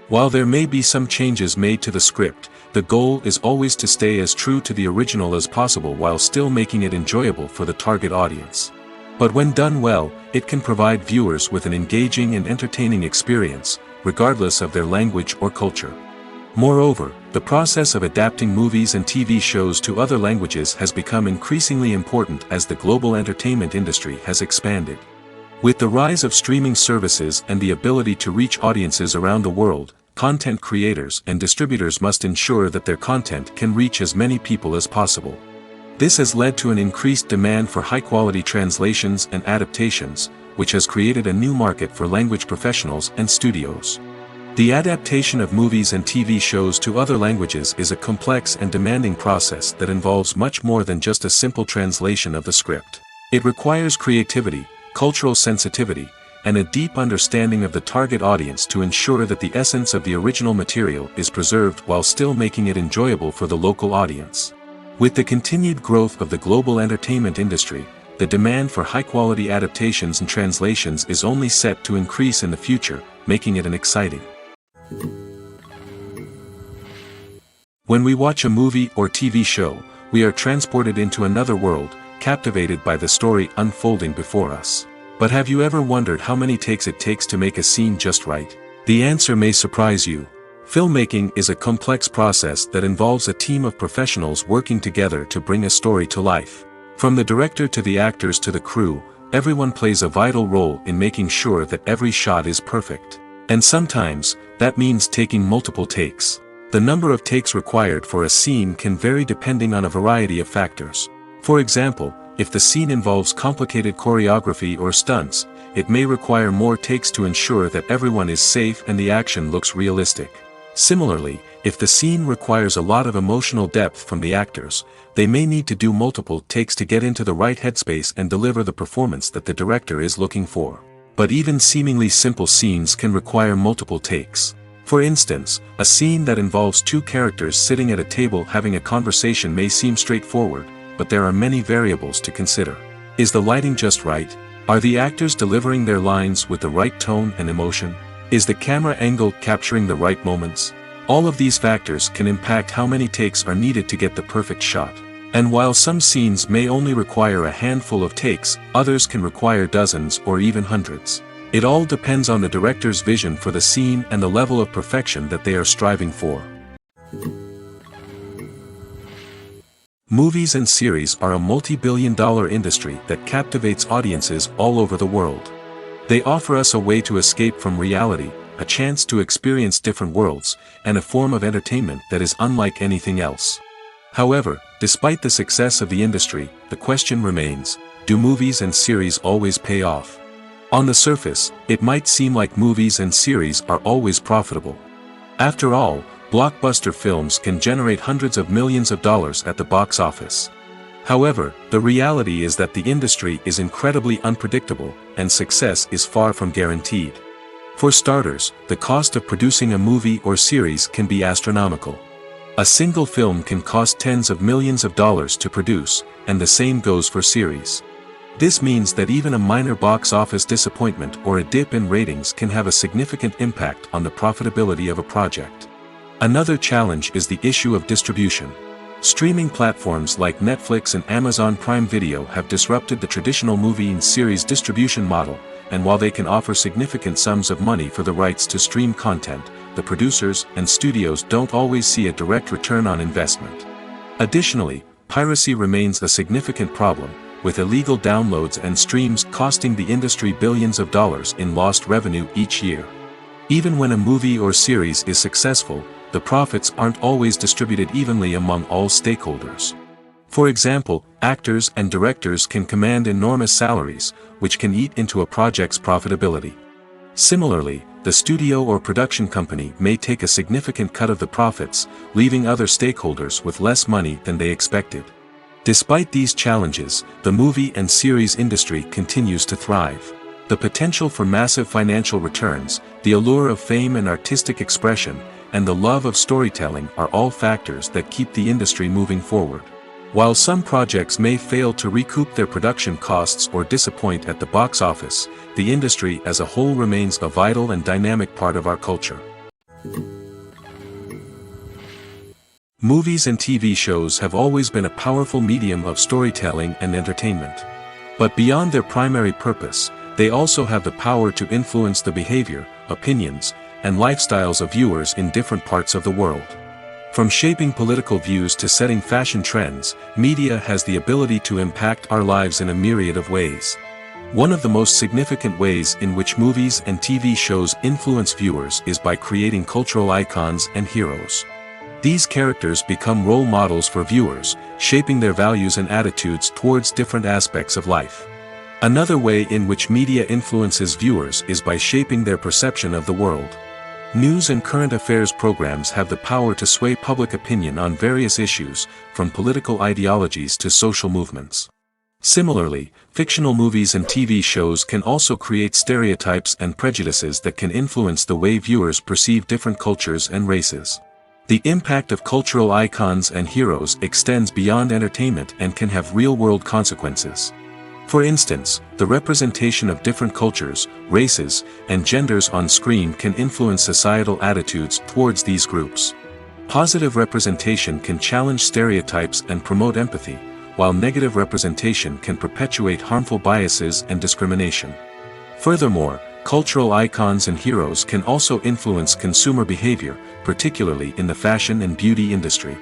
While there may be some changes made to the script, the goal is always to stay as true to the original as possible while still making it enjoyable for the target audience. But when done well, it can provide viewers with an engaging and entertaining experience, regardless of their language or culture. Moreover, the process of adapting movies and TV shows to other languages has become increasingly important as the global entertainment industry has expanded. With the rise of streaming services and the ability to reach audiences around the world, content creators and distributors must ensure that their content can reach as many people as possible. This has led to an increased demand for high-quality translations and adaptations, which has created a new market for language professionals and studios. The adaptation of movies and TV shows to other languages is a complex and demanding process that involves much more than just a simple translation of the script. It requires creativity, cultural sensitivity, and a deep understanding of the target audience to ensure that the essence of the original material is preserved while still making it enjoyable for the local audience. With the continued growth of the global entertainment industry, the demand for high-quality adaptations and translations is only set to increase in the future, making it an exciting. When we watch a movie or TV show, we are transported into another world, captivated by the story unfolding before us. But have you ever wondered how many takes it takes to make a scene just right? The answer may surprise you. Filmmaking is a complex process that involves a team of professionals working together to bring a story to life. From the director to the actors to the crew, everyone plays a vital role in making sure that every shot is perfect. And sometimes, that means taking multiple takes. The number of takes required for a scene can vary depending on a variety of factors. For example, if the scene involves complicated choreography or stunts, it may require more takes to ensure that everyone is safe and the action looks realistic. Similarly, if the scene requires a lot of emotional depth from the actors, they may need to do multiple takes to get into the right headspace and deliver the performance that the director is looking for. But even seemingly simple scenes can require multiple takes. For instance, a scene that involves two characters sitting at a table having a conversation may seem straightforward, but there are many variables to consider. Is the lighting just right? Are the actors delivering their lines with the right tone and emotion? Is the camera angle capturing the right moments? All of these factors can impact how many takes are needed to get the perfect shot. And while some scenes may only require a handful of takes, others can require dozens or even hundreds. It all depends on the director's vision for the scene and the level of perfection that they are striving for. Movies and series are a multi-billion-dollar industry that captivates audiences all over the world. They offer us a way to escape from reality, a chance to experience different worlds, and a form of entertainment that is unlike anything else. However, despite the success of the industry, the question remains, do movies and series always pay off? On the surface, it might seem like movies and series are always profitable. After all, blockbuster films can generate hundreds of millions of dollars at the box office. However, the reality is that the industry is incredibly unpredictable, and success is far from guaranteed. For starters, the cost of producing a movie or series can be astronomical. A single film can cost tens of millions of dollars to produce, and the same goes for series. This means that even a minor box office disappointment or a dip in ratings can have a significant impact on the profitability of a project. Another challenge is the issue of distribution. Streaming platforms like Netflix and Amazon Prime Video have disrupted the traditional movie and series distribution model, and while they can offer significant sums of money for the rights to stream content, the producers and studios don't always see a direct return on investment. Additionally, piracy remains a significant problem, with illegal downloads and streams costing the industry billions of dollars in lost revenue each year. Even when a movie or series is successful, the profits aren't always distributed evenly among all stakeholders. For example, actors and directors can command enormous salaries, which can eat into a project's profitability. Similarly, the studio or production company may take a significant cut of the profits, leaving other stakeholders with less money than they expected. Despite these challenges, the movie and series industry continues to thrive. The potential for massive financial returns, the allure of fame and artistic expression, and the love of storytelling are all factors that keep the industry moving forward. While some projects may fail to recoup their production costs or disappoint at the box office, the industry as a whole remains a vital and dynamic part of our culture. Movies and TV shows have always been a powerful medium of storytelling and entertainment. But beyond their primary purpose, they also have the power to influence the behavior, opinions, and lifestyles of viewers in different parts of the world. From shaping political views to setting fashion trends, media has the ability to impact our lives in a myriad of ways. One of the most significant ways in which movies and TV shows influence viewers is by creating cultural icons and heroes. These characters become role models for viewers, shaping their values and attitudes towards different aspects of life. Another way in which media influences viewers is by shaping their perception of the world. News and current affairs programs have the power to sway public opinion on various issues, from political ideologies to social movements. Similarly, fictional movies and TV shows can also create stereotypes and prejudices that can influence the way viewers perceive different cultures and races. The impact of cultural icons and heroes extends beyond entertainment and can have real-world consequences. For instance, the representation of different cultures, races, and genders on screen can influence societal attitudes towards these groups. Positive representation can challenge stereotypes and promote empathy, while negative representation can perpetuate harmful biases and discrimination. Furthermore, cultural icons and heroes can also influence consumer behavior, particularly in the fashion and beauty industry.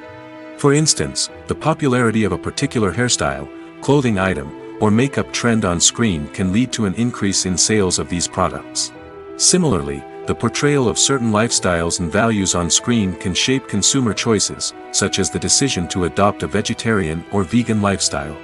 For instance, the popularity of a particular hairstyle, clothing item, or makeup trend on screen can lead to an increase in sales of these products. Similarly, the portrayal of certain lifestyles and values on screen can shape consumer choices, such as the decision to adopt a vegetarian or vegan lifestyle.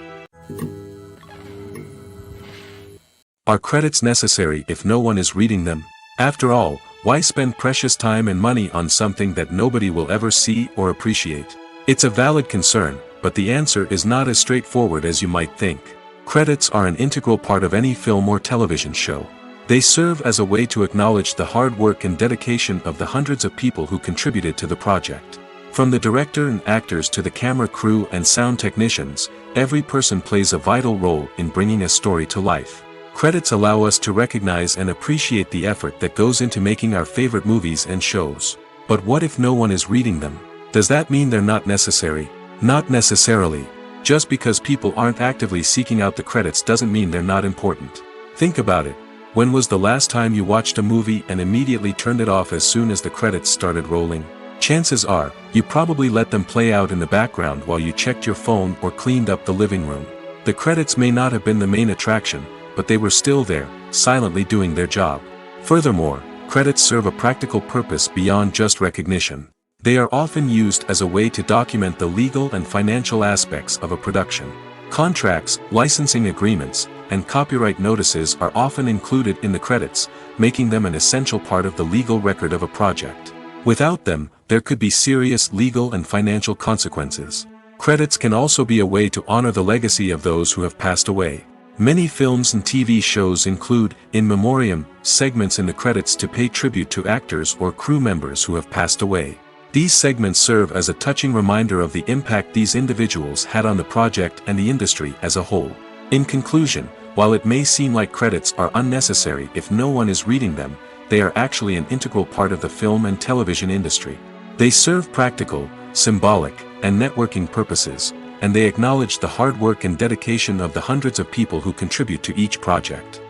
Are credits necessary if no one is reading them? After all, why spend precious time and money on something that nobody will ever see or appreciate? It's a valid concern, but the answer is not as straightforward as you might think. Credits are an integral part of any film or television show. They serve as a way to acknowledge the hard work and dedication of the hundreds of people who contributed to the project. From the director and actors to the camera crew and sound technicians, every person plays a vital role in bringing a story to life. Credits allow us to recognize and appreciate the effort that goes into making our favorite movies and shows. But what if no one is reading them? Does that mean they're not necessary? Not necessarily. Just because people aren't actively seeking out the credits doesn't mean they're not important. Think about it. When was the last time you watched a movie and immediately turned it off as soon as the credits started rolling? Chances are, you probably let them play out in the background while you checked your phone or cleaned up the living room. The credits may not have been the main attraction, but they were still there, silently doing their job. Furthermore, credits serve a practical purpose beyond just recognition. They are often used as a way to document the legal and financial aspects of a production. Contracts, licensing agreements, and copyright notices are often included in the credits, making them an essential part of the legal record of a project. Without them, there could be serious legal and financial consequences. Credits can also be a way to honor the legacy of those who have passed away. Many films and TV shows include, in memoriam, segments in the credits to pay tribute to actors or crew members who have passed away. These segments serve as a touching reminder of the impact these individuals had on the project and the industry as a whole. In conclusion, while it may seem like credits are unnecessary if no one is reading them, they are actually an integral part of the film and television industry. They serve practical, symbolic, and networking purposes, and they acknowledge the hard work and dedication of the hundreds of people who contribute to each project.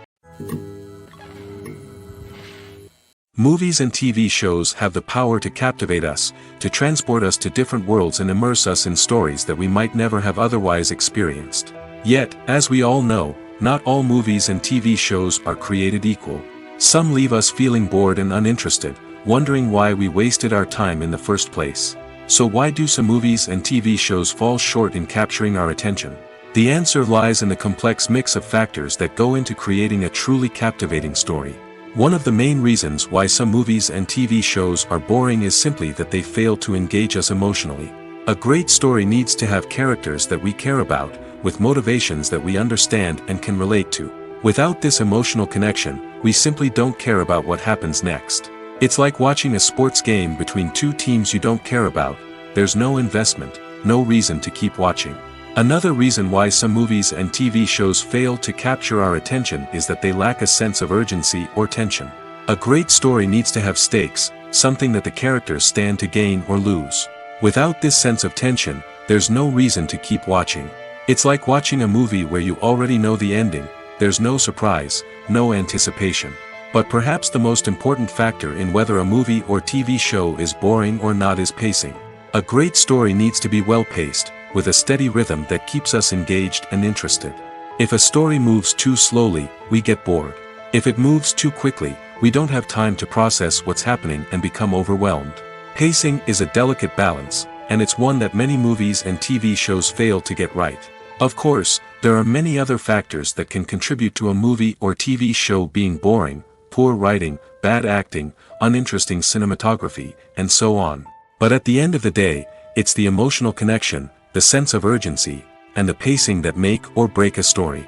Movies and TV shows have the power to captivate us, to transport us to different worlds and immerse us in stories that we might never have otherwise experienced. Yet, as we all know, not all movies and TV shows are created equal. Some leave us feeling bored and uninterested, wondering why we wasted our time in the first place. So why do some movies and TV shows fall short in capturing our attention? The answer lies in the complex mix of factors that go into creating a truly captivating story. One of the main reasons why some movies and TV shows are boring is simply that they fail to engage us emotionally. A great story needs to have characters that we care about, with motivations that we understand and can relate to. Without this emotional connection, we simply don't care about what happens next. It's like watching a sports game between two teams you don't care about. There's no investment, no reason to keep watching. Another reason why some movies and TV shows fail to capture our attention is that they lack a sense of urgency or tension. A great story needs to have stakes, something that the characters stand to gain or lose. Without this sense of tension, there's no reason to keep watching. It's like watching a movie where you already know the ending. There's no surprise, no anticipation. But perhaps the most important factor in whether a movie or TV show is boring or not is pacing. A great story needs to be well-paced, with a steady rhythm that keeps us engaged and interested. If a story moves too slowly, we get bored. If it moves too quickly, we don't have time to process what's happening and become overwhelmed. Pacing is a delicate balance, and it's one that many movies and TV shows fail to get right. Of course, there are many other factors that can contribute to a movie or TV show being boring: poor writing, bad acting, uninteresting cinematography, and so on. But at the end of the day, it's the emotional connection, the sense of urgency, and the pacing that make or break a story.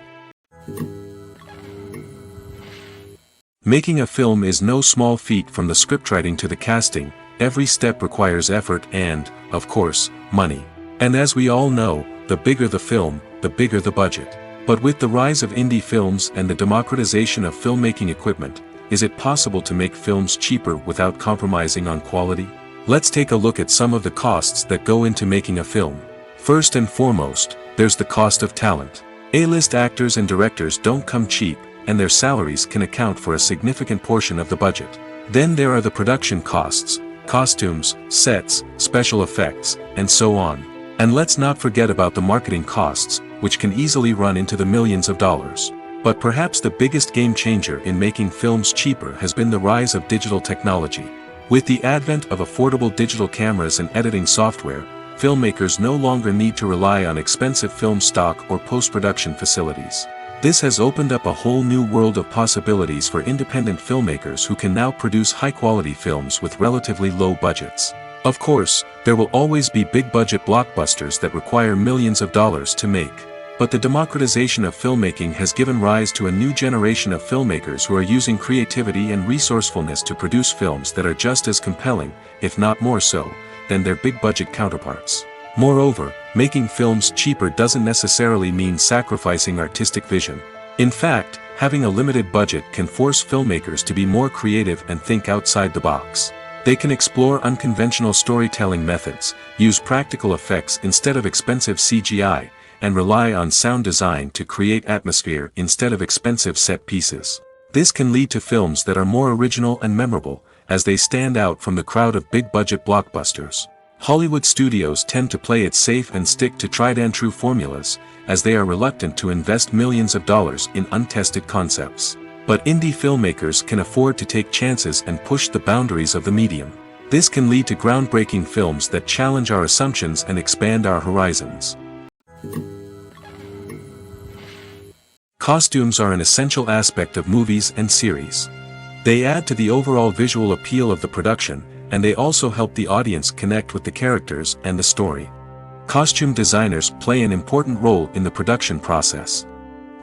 Making a film is no small feat. From the scriptwriting to the casting, every step requires effort and, of course, money. And as we all know, the bigger the film, the bigger the budget. But with the rise of indie films and the democratization of filmmaking equipment, is it possible to make films cheaper without compromising on quality? Let's take a look at some of the costs that go into making a film. First and foremost, there's the cost of talent. A-list actors and directors don't come cheap, and their salaries can account for a significant portion of the budget. Then there are the production costs: costumes, sets, special effects, and so on. And let's not forget about the marketing costs, which can easily run into the millions of dollars. But perhaps the biggest game changer in making films cheaper has been the rise of digital technology. With the advent of affordable digital cameras and editing software, filmmakers no longer need to rely on expensive film stock or post-production facilities. This has opened up a whole new world of possibilities for independent filmmakers who can now produce high-quality films with relatively low budgets. Of course, there will always be big-budget blockbusters that require millions of dollars to make. But the democratization of filmmaking has given rise to a new generation of filmmakers who are using creativity and resourcefulness to produce films that are just as compelling, if not more so, than their big-budget counterparts. Moreover, making films cheaper doesn't necessarily mean sacrificing artistic vision. In fact, having a limited budget can force filmmakers to be more creative and think outside the box. They can explore unconventional storytelling methods, use practical effects instead of expensive CGI, and rely on sound design to create atmosphere instead of expensive set pieces. This can lead to films that are more original and memorable, as they stand out from the crowd of big-budget blockbusters. Hollywood studios tend to play it safe and stick to tried-and-true formulas, as they are reluctant to invest millions of dollars in untested concepts. But indie filmmakers can afford to take chances and push the boundaries of the medium. This can lead to groundbreaking films that challenge our assumptions and expand our horizons. Costumes are an essential aspect of movies and series. They add to the overall visual appeal of the production, and they also help the audience connect with the characters and the story. Costume designers play an important role in the production process.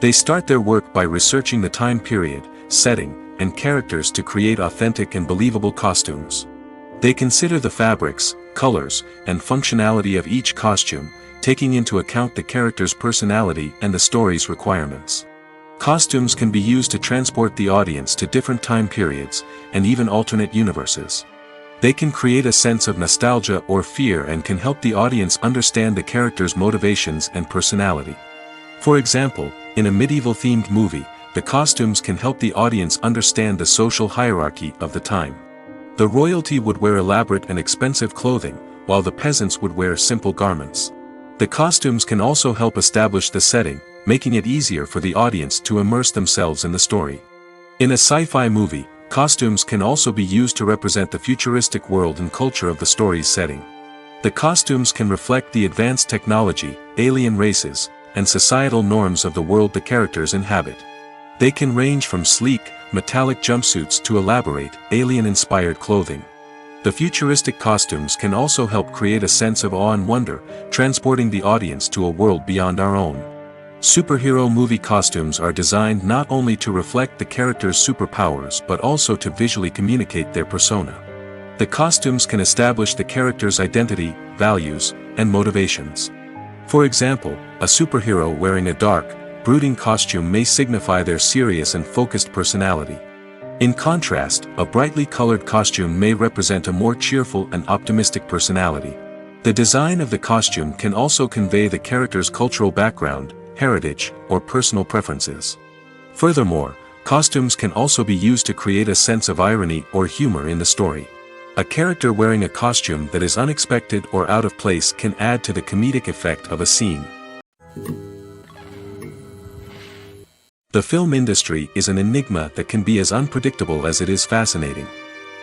They start their work by researching the time period, setting, and characters to create authentic and believable costumes. They consider the fabrics, colors, and functionality of each costume, taking into account the character's personality and the story's requirements. Costumes can be used to transport the audience to different time periods, and even alternate universes. They can create a sense of nostalgia or fear and can help the audience understand the character's motivations and personality. For example, in a medieval-themed movie, the costumes can help the audience understand the social hierarchy of the time. The royalty would wear elaborate and expensive clothing, while the peasants would wear simple garments. The costumes can also help establish the setting, making it easier for the audience to immerse themselves in the story. In a sci-fi movie, costumes can also be used to represent the futuristic world and culture of the story's setting. The costumes can reflect the advanced technology, alien races, and societal norms of the world the characters inhabit. They can range from sleek, metallic jumpsuits to elaborate, alien-inspired clothing. The futuristic costumes can also help create a sense of awe and wonder, transporting the audience to a world beyond our own. Superhero movie costumes are designed not only to reflect the character's superpowers but also to visually communicate their persona. The costumes can establish the character's identity, values, and motivations. For example, a superhero wearing a dark, brooding costume may signify their serious and focused personality. In contrast, a brightly colored costume may represent a more cheerful and optimistic personality. The design of the costume can also convey the character's cultural background, heritage, or personal preferences. Furthermore, costumes can also be used to create a sense of irony or humor in the story. A character wearing a costume that is unexpected or out of place can add to the comedic effect of a scene. The film industry is an enigma that can be as unpredictable as it is fascinating.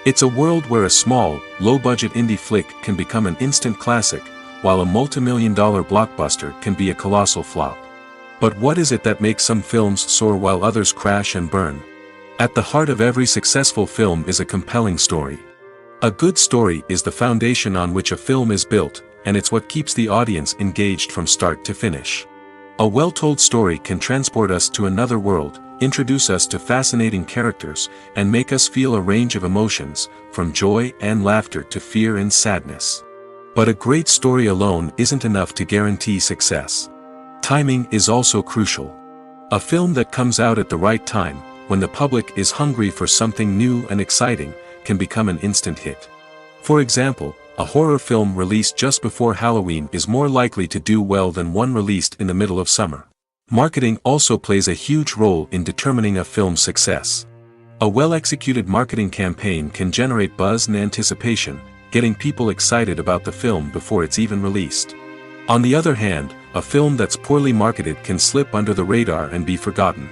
It's a world where a small, low-budget indie flick can become an instant classic, while a multi-million-dollar blockbuster can be a colossal flop. But what is it that makes some films soar while others crash and burn? At the heart of every successful film is a compelling story. A good story is the foundation on which a film is built, and it's what keeps the audience engaged from start to finish. A well-told story can transport us to another world, introduce us to fascinating characters, and make us feel a range of emotions, from joy and laughter to fear and sadness. But a great story alone isn't enough to guarantee success. Timing is also crucial. A film that comes out at the right time, when the public is hungry for something new and exciting, can become an instant hit. For example, a horror film released just before Halloween is more likely to do well than one released in the middle of summer. Marketing also plays a huge role in determining a film's success. A well-executed marketing campaign can generate buzz and anticipation, getting people excited about the film before it's even released. On the other hand, a film that's poorly marketed can slip under the radar and be forgotten.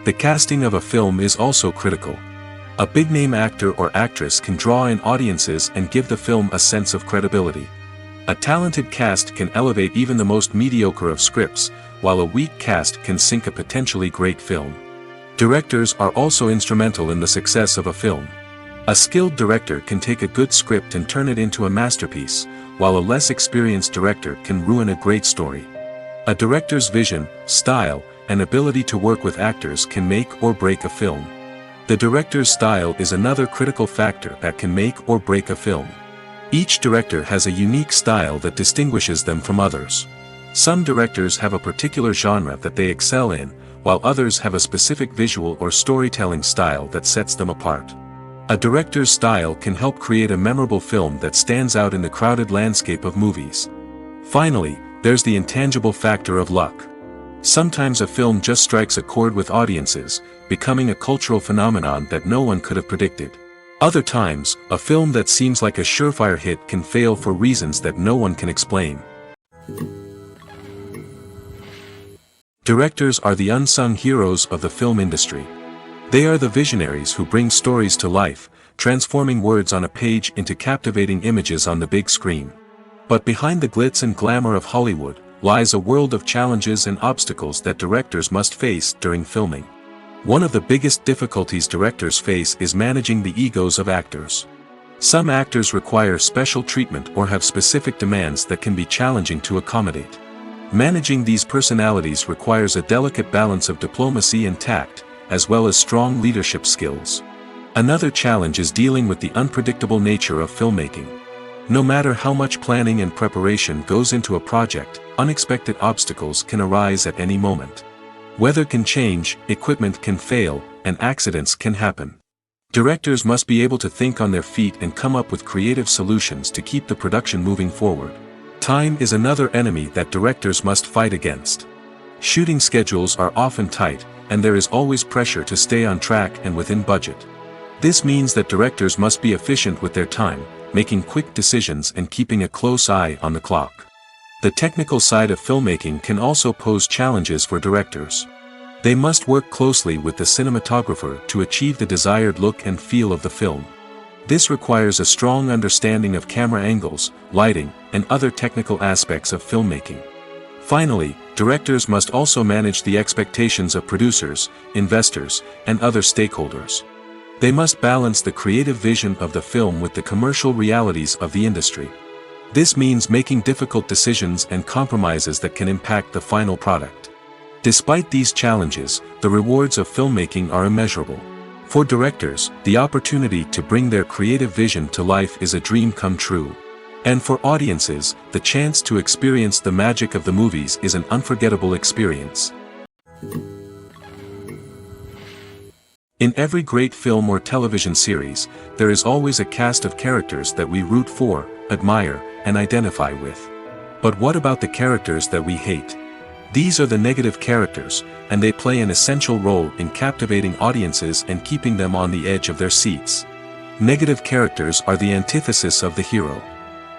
The casting of a film is also critical. A big-name actor or actress can draw in audiences and give the film a sense of credibility. A talented cast can elevate even the most mediocre of scripts, while a weak cast can sink a potentially great film. Directors are also instrumental in the success of a film. A skilled director can take a good script and turn it into a masterpiece, while a less experienced director can ruin a great story. A director's vision, style, and ability to work with actors can make or break a film. The director's style is another critical factor that can make or break a film. Each director has a unique style that distinguishes them from others. Some directors have a particular genre that they excel in, while others have a specific visual or storytelling style that sets them apart. A director's style can help create a memorable film that stands out in the crowded landscape of movies. Finally, there's the intangible factor of luck. Sometimes a film just strikes a chord with audiences, becoming a cultural phenomenon that no one could have predicted. Other times, a film that seems like a surefire hit can fail for reasons that no one can explain. Directors are the unsung heroes of the film industry. They are the visionaries who bring stories to life, transforming words on a page into captivating images on the big screen. But behind the glitz and glamour of Hollywood, lies a world of challenges and obstacles that directors must face during filming. One of the biggest difficulties directors face is managing the egos of actors. Some actors require special treatment or have specific demands that can be challenging to accommodate. Managing these personalities requires a delicate balance of diplomacy and tact, as well as strong leadership skills. Another challenge is dealing with the unpredictable nature of filmmaking. No matter how much planning and preparation goes into a project, unexpected obstacles can arise at any moment. Weather can change, equipment can fail, and accidents can happen. Directors must be able to think on their feet and come up with creative solutions to keep the production moving forward. Time is another enemy that directors must fight against. Shooting schedules are often tight, and there is always pressure to stay on track and within budget. This means that directors must be efficient with their time, making quick decisions and keeping a close eye on the clock. The technical side of filmmaking can also pose challenges for directors. They must work closely with the cinematographer to achieve the desired look and feel of the film. This requires a strong understanding of camera angles, lighting, and other technical aspects of filmmaking. Finally, directors must also manage the expectations of producers, investors, and other stakeholders. They must balance the creative vision of the film with the commercial realities of the industry. This means making difficult decisions and compromises that can impact the final product. Despite these challenges, the rewards of filmmaking are immeasurable. For directors, the opportunity to bring their creative vision to life is a dream come true. And for audiences, the chance to experience the magic of the movies is an unforgettable experience. In every great film or television series, there is always a cast of characters that we root for, admire, and identify with. But what about the characters that we hate? These are the negative characters, and they play an essential role in captivating audiences and keeping them on the edge of their seats. Negative characters are the antithesis of the hero.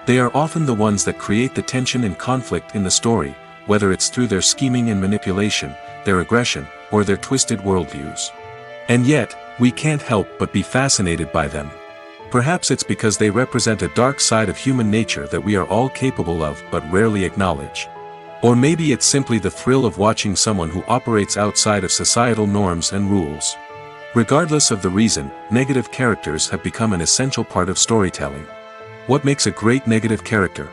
They are often the ones that create the tension and conflict in the story, whether it's through their scheming and manipulation, their aggression, or their twisted worldviews. And yet, we can't help but be fascinated by them. Perhaps it's because they represent a dark side of human nature that we are all capable of but rarely acknowledge. Or maybe it's simply the thrill of watching someone who operates outside of societal norms and rules. Regardless of the reason, negative characters have become an essential part of storytelling. What makes a great negative character?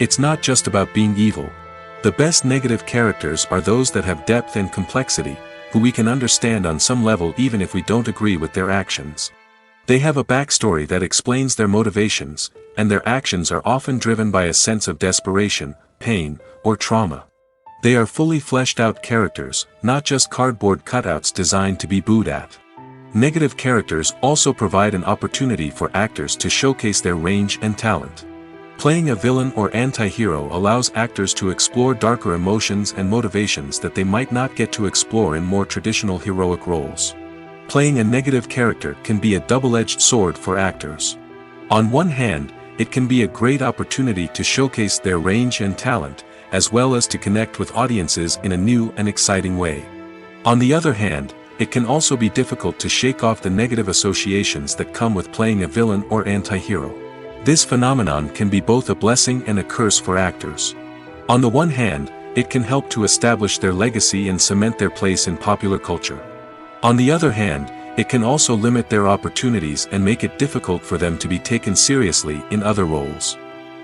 It's not just about being evil. The best negative characters are those that have depth and complexity, who we can understand on some level even if we don't agree with their actions. They have a backstory that explains their motivations, and their actions are often driven by a sense of desperation, pain, or trauma. They are fully fleshed out characters, not just cardboard cutouts designed to be booed at. Negative characters also provide an opportunity for actors to showcase their range and talent. Playing a villain or anti-hero allows actors to explore darker emotions and motivations that they might not get to explore in more traditional heroic roles. Playing a negative character can be a double-edged sword for actors. On one hand, it can be a great opportunity to showcase their range and talent, as well as to connect with audiences in a new and exciting way. On the other hand, it can also be difficult to shake off the negative associations that come with playing a villain or anti-hero. This phenomenon can be both a blessing and a curse for actors. On the one hand, it can help to establish their legacy and cement their place in popular culture. On the other hand, it can also limit their opportunities and make it difficult for them to be taken seriously in other roles.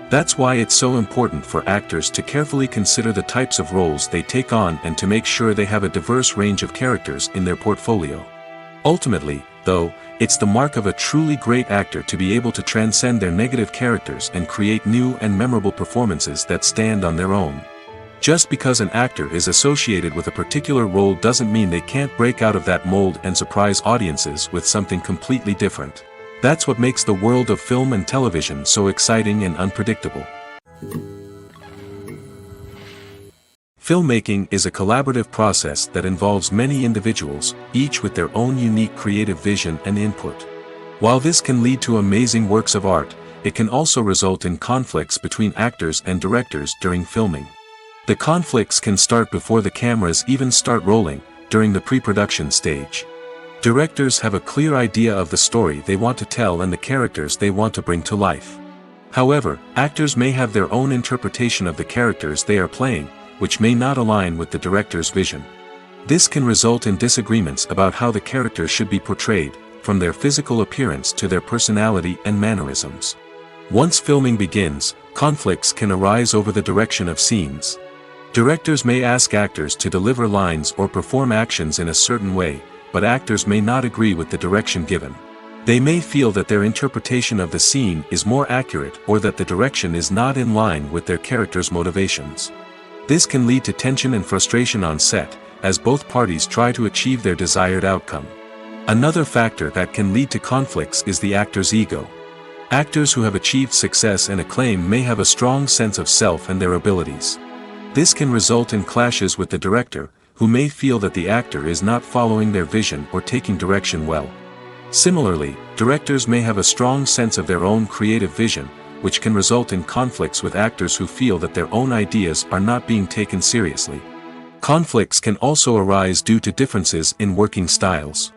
That's why it's so important for actors to carefully consider the types of roles they take on and to make sure they have a diverse range of characters in their portfolio. Ultimately, though, it's the mark of a truly great actor to be able to transcend their negative characters and create new and memorable performances that stand on their own. Just because an actor is associated with a particular role doesn't mean they can't break out of that mold and surprise audiences with something completely different. That's what makes the world of film and television so exciting and unpredictable. Filmmaking is a collaborative process that involves many individuals, each with their own unique creative vision and input. While this can lead to amazing works of art, it can also result in conflicts between actors and directors during filming. The conflicts can start before the cameras even start rolling, during the pre-production stage. Directors have a clear idea of the story they want to tell and the characters they want to bring to life. However, actors may have their own interpretation of the characters they are playing, which may not align with the director's vision. This can result in disagreements about how the characters should be portrayed, from their physical appearance to their personality and mannerisms. Once filming begins, conflicts can arise over the direction of scenes. Directors may ask actors to deliver lines or perform actions in a certain way, but actors may not agree with the direction given. They may feel that their interpretation of the scene is more accurate or that the direction is not in line with their character's motivations. This can lead to tension and frustration on set, as both parties try to achieve their desired outcome. Another factor that can lead to conflicts is the actor's ego. Actors who have achieved success and acclaim may have a strong sense of self and their abilities. This can result in clashes with the director, who may feel that the actor is not following their vision or taking direction well. Similarly, directors may have a strong sense of their own creative vision, which can result in conflicts with actors who feel that their own ideas are not being taken seriously. Conflicts can also arise due to differences in working styles.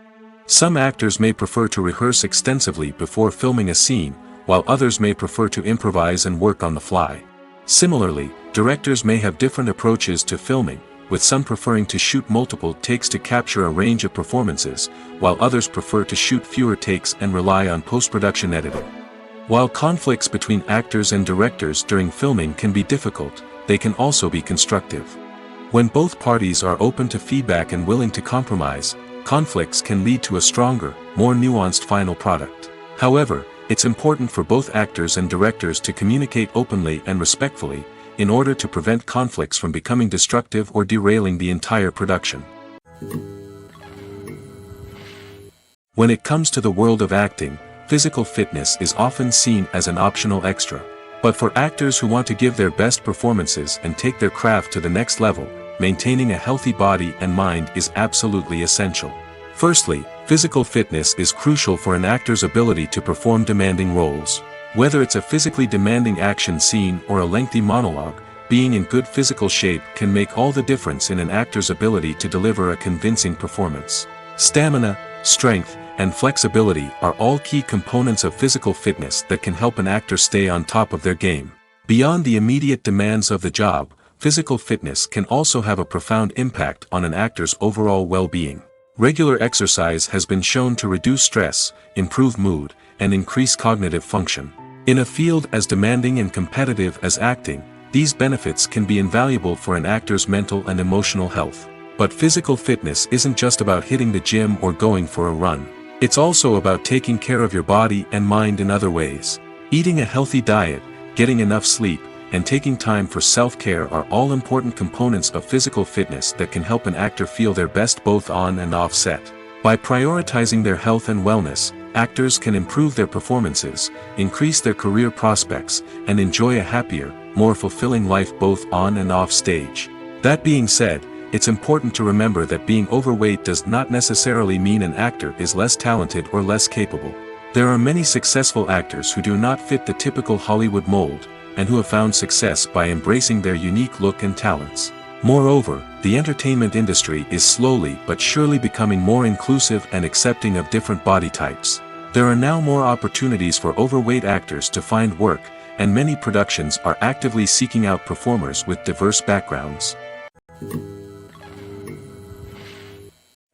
Some actors may prefer to rehearse extensively before filming a scene, while others may prefer to improvise and work on the fly. Similarly, directors may have different approaches to filming, with some preferring to shoot multiple takes to capture a range of performances, while others prefer to shoot fewer takes and rely on post-production editing. While conflicts between actors and directors during filming can be difficult, they can also be constructive. When both parties are open to feedback and willing to compromise, conflicts can lead to a stronger, more nuanced final product. However, it's important for both actors and directors to communicate openly and respectfully, in order to prevent conflicts from becoming destructive or derailing the entire production. When it comes to the world of acting, physical fitness is often seen as an optional extra. But for actors who want to give their best performances and take their craft to the next level, maintaining a healthy body and mind is absolutely essential. Firstly, physical fitness is crucial for an actor's ability to perform demanding roles. Whether it's a physically demanding action scene or a lengthy monologue, being in good physical shape can make all the difference in an actor's ability to deliver a convincing performance. Stamina, strength, and flexibility are all key components of physical fitness that can help an actor stay on top of their game. Beyond the immediate demands of the job, physical fitness can also have a profound impact on an actor's overall well-being. Regular exercise has been shown to reduce stress, improve mood, and increase cognitive function. In a field as demanding and competitive as acting, these benefits can be invaluable for an actor's mental and emotional health. But physical fitness isn't just about hitting the gym or going for a run. It's also about taking care of your body and mind in other ways. Eating a healthy diet, getting enough sleep, and taking time for self-care are all important components of physical fitness that can help an actor feel their best both on and off set. By prioritizing their health and wellness, actors can improve their performances, increase their career prospects, and enjoy a happier, more fulfilling life both on and off stage. That being said, it's important to remember that being overweight does not necessarily mean an actor is less talented or less capable. There are many successful actors who do not fit the typical Hollywood mold, and who have found success by embracing their unique look and talents. Moreover, the entertainment industry is slowly but surely becoming more inclusive and accepting of different body types. There are now more opportunities for overweight actors to find work, and many productions are actively seeking out performers with diverse backgrounds.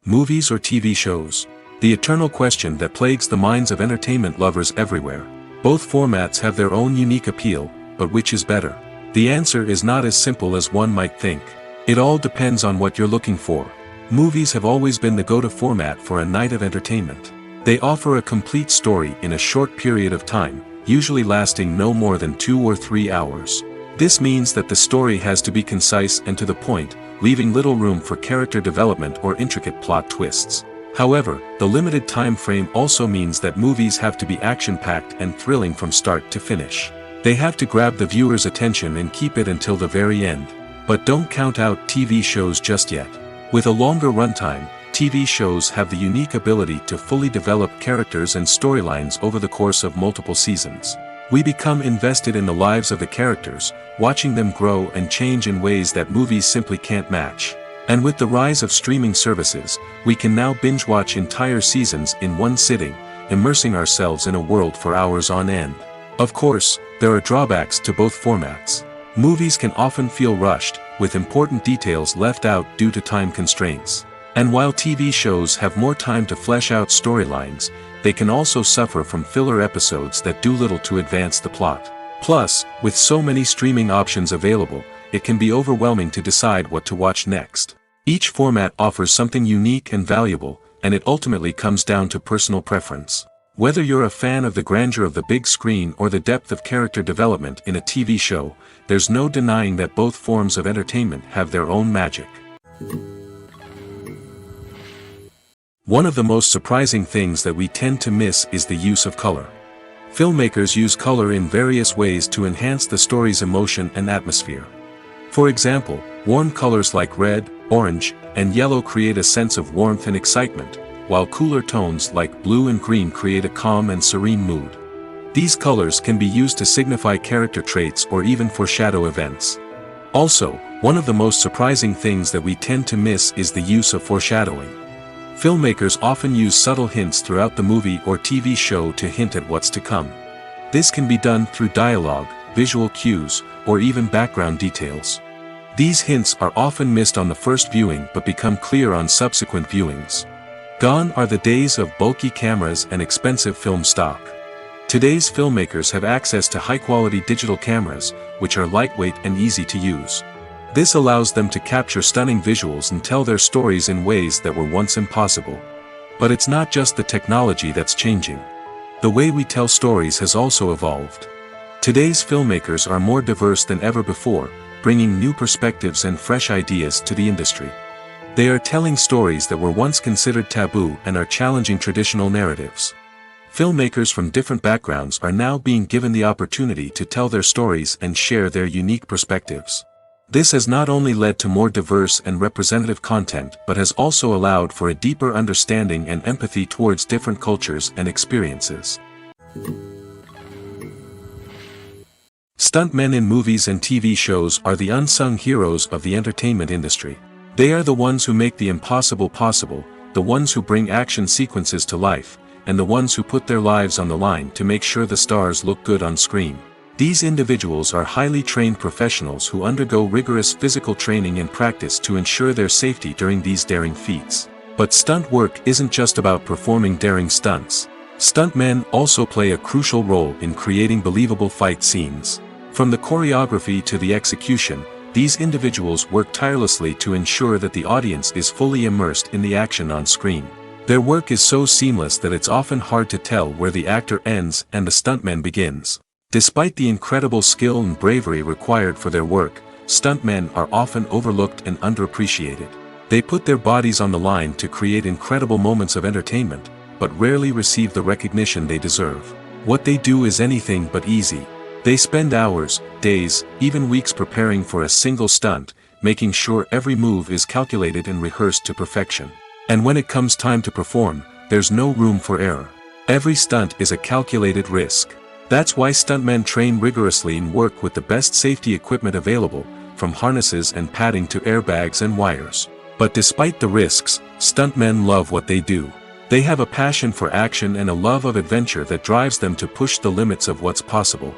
Movies or TV shows? The eternal question that plagues the minds of entertainment lovers everywhere. Both formats have their own unique appeal, but which is better? The answer is not as simple as one might think. It all depends on what you're looking for. Movies have always been the go-to format for a night of entertainment. They offer a complete story in a short period of time, usually lasting no more than 2 or 3 hours. This means that the story has to be concise and to the point, leaving little room for character development or intricate plot twists. However, the limited time frame also means that movies have to be action-packed and thrilling from start to finish. They have to grab the viewer's attention and keep it until the very end. But don't count out TV shows just yet. With a longer runtime, TV shows have the unique ability to fully develop characters and storylines over the course of multiple seasons. We become invested in the lives of the characters, watching them grow and change in ways that movies simply can't match. And with the rise of streaming services, we can now binge-watch entire seasons in one sitting, immersing ourselves in a world for hours on end. Of course, there are drawbacks to both formats. Movies can often feel rushed, with important details left out due to time constraints. And while TV shows have more time to flesh out storylines, they can also suffer from filler episodes that do little to advance the plot. Plus, with so many streaming options available, it can be overwhelming to decide what to watch next. Each format offers something unique and valuable, and it ultimately comes down to personal preference. Whether you're a fan of the grandeur of the big screen or the depth of character development in a TV show, there's no denying that both forms of entertainment have their own magic. One of the most surprising things that we tend to miss is the use of color. Filmmakers use color in various ways to enhance the story's emotion and atmosphere. For example, warm colors like red, orange, and yellow create a sense of warmth and excitement, while cooler tones like blue and green create a calm and serene mood. These colors can be used to signify character traits or even foreshadow events. Also, one of the most surprising things that we tend to miss is the use of foreshadowing. Filmmakers often use subtle hints throughout the movie or TV show to hint at what's to come. This can be done through dialogue, visual cues, or even background details. These hints are often missed on the first viewing but become clear on subsequent viewings. Gone are the days of bulky cameras and expensive film stock. Today's filmmakers have access to high-quality digital cameras, which are lightweight and easy to use. This allows them to capture stunning visuals and tell their stories in ways that were once impossible. But it's not just the technology that's changing. The way we tell stories has also evolved. Today's filmmakers are more diverse than ever before, bringing new perspectives and fresh ideas to the industry. They are telling stories that were once considered taboo and are challenging traditional narratives. Filmmakers from different backgrounds are now being given the opportunity to tell their stories and share their unique perspectives. This has not only led to more diverse and representative content but has also allowed for a deeper understanding and empathy towards different cultures and experiences. Stuntmen in movies and TV shows are the unsung heroes of the entertainment industry. They are the ones who make the impossible possible, the ones who bring action sequences to life, and the ones who put their lives on the line to make sure the stars look good on screen. These individuals are highly trained professionals who undergo rigorous physical training and practice to ensure their safety during these daring feats. But stunt work isn't just about performing daring stunts. Stuntmen also play a crucial role in creating believable fight scenes. From the choreography to the execution, these individuals work tirelessly to ensure that the audience is fully immersed in the action on screen. Their work is so seamless that it's often hard to tell where the actor ends and the stuntman begins. Despite the incredible skill and bravery required for their work, stuntmen are often overlooked and underappreciated. They put their bodies on the line to create incredible moments of entertainment, but rarely receive the recognition they deserve. What they do is anything but easy. They spend hours, days, even weeks preparing for a single stunt, making sure every move is calculated and rehearsed to perfection. And when it comes time to perform, there's no room for error. Every stunt is a calculated risk. That's why stuntmen train rigorously and work with the best safety equipment available, from harnesses and padding to airbags and wires. But despite the risks, stuntmen love what they do. They have a passion for action and a love of adventure that drives them to push the limits of what's possible.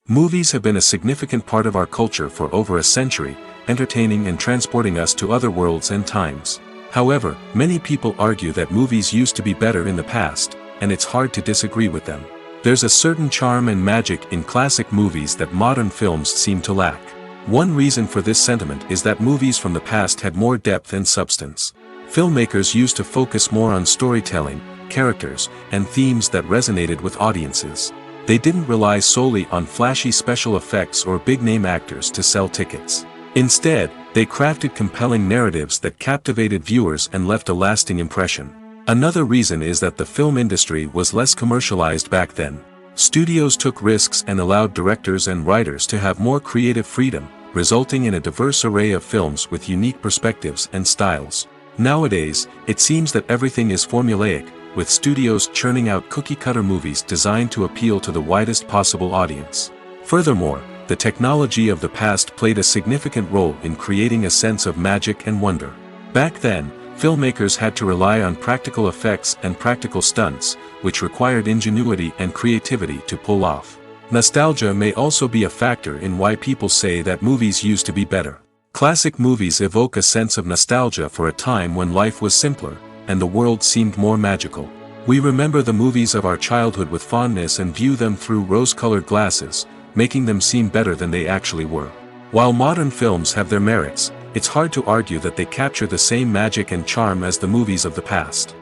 Movies have been a significant part of our culture for over a century, entertaining and transporting us to other worlds and times. However, many people argue that movies used to be better in the past, and it's hard to disagree with them. There's a certain charm and magic in classic movies that modern films seem to lack. One reason for this sentiment is that movies from the past had more depth and substance. Filmmakers used to focus more on storytelling, characters, and themes that resonated with audiences. They didn't rely solely on flashy special effects or big-name actors to sell tickets. Instead, they crafted compelling narratives that captivated viewers and left a lasting impression. Another reason is that the film industry was less commercialized back then. Studios took risks and allowed directors and writers to have more creative freedom, resulting in a diverse array of films with unique perspectives and styles. Nowadays, it seems that everything is formulaic, with studios churning out cookie-cutter movies designed to appeal to the widest possible audience. Furthermore, the technology of the past played a significant role in creating a sense of magic and wonder. Back then, filmmakers had to rely on practical effects and practical stunts, which required ingenuity and creativity to pull off. Nostalgia may also be a factor in why people say that movies used to be better. Classic movies evoke a sense of nostalgia for a time when life was simpler, and the world seemed more magical. We remember the movies of our childhood with fondness and view them through rose-colored glasses, making them seem better than they actually were. While modern films have their merits, it's hard to argue that they capture the same magic and charm as the movies of the past.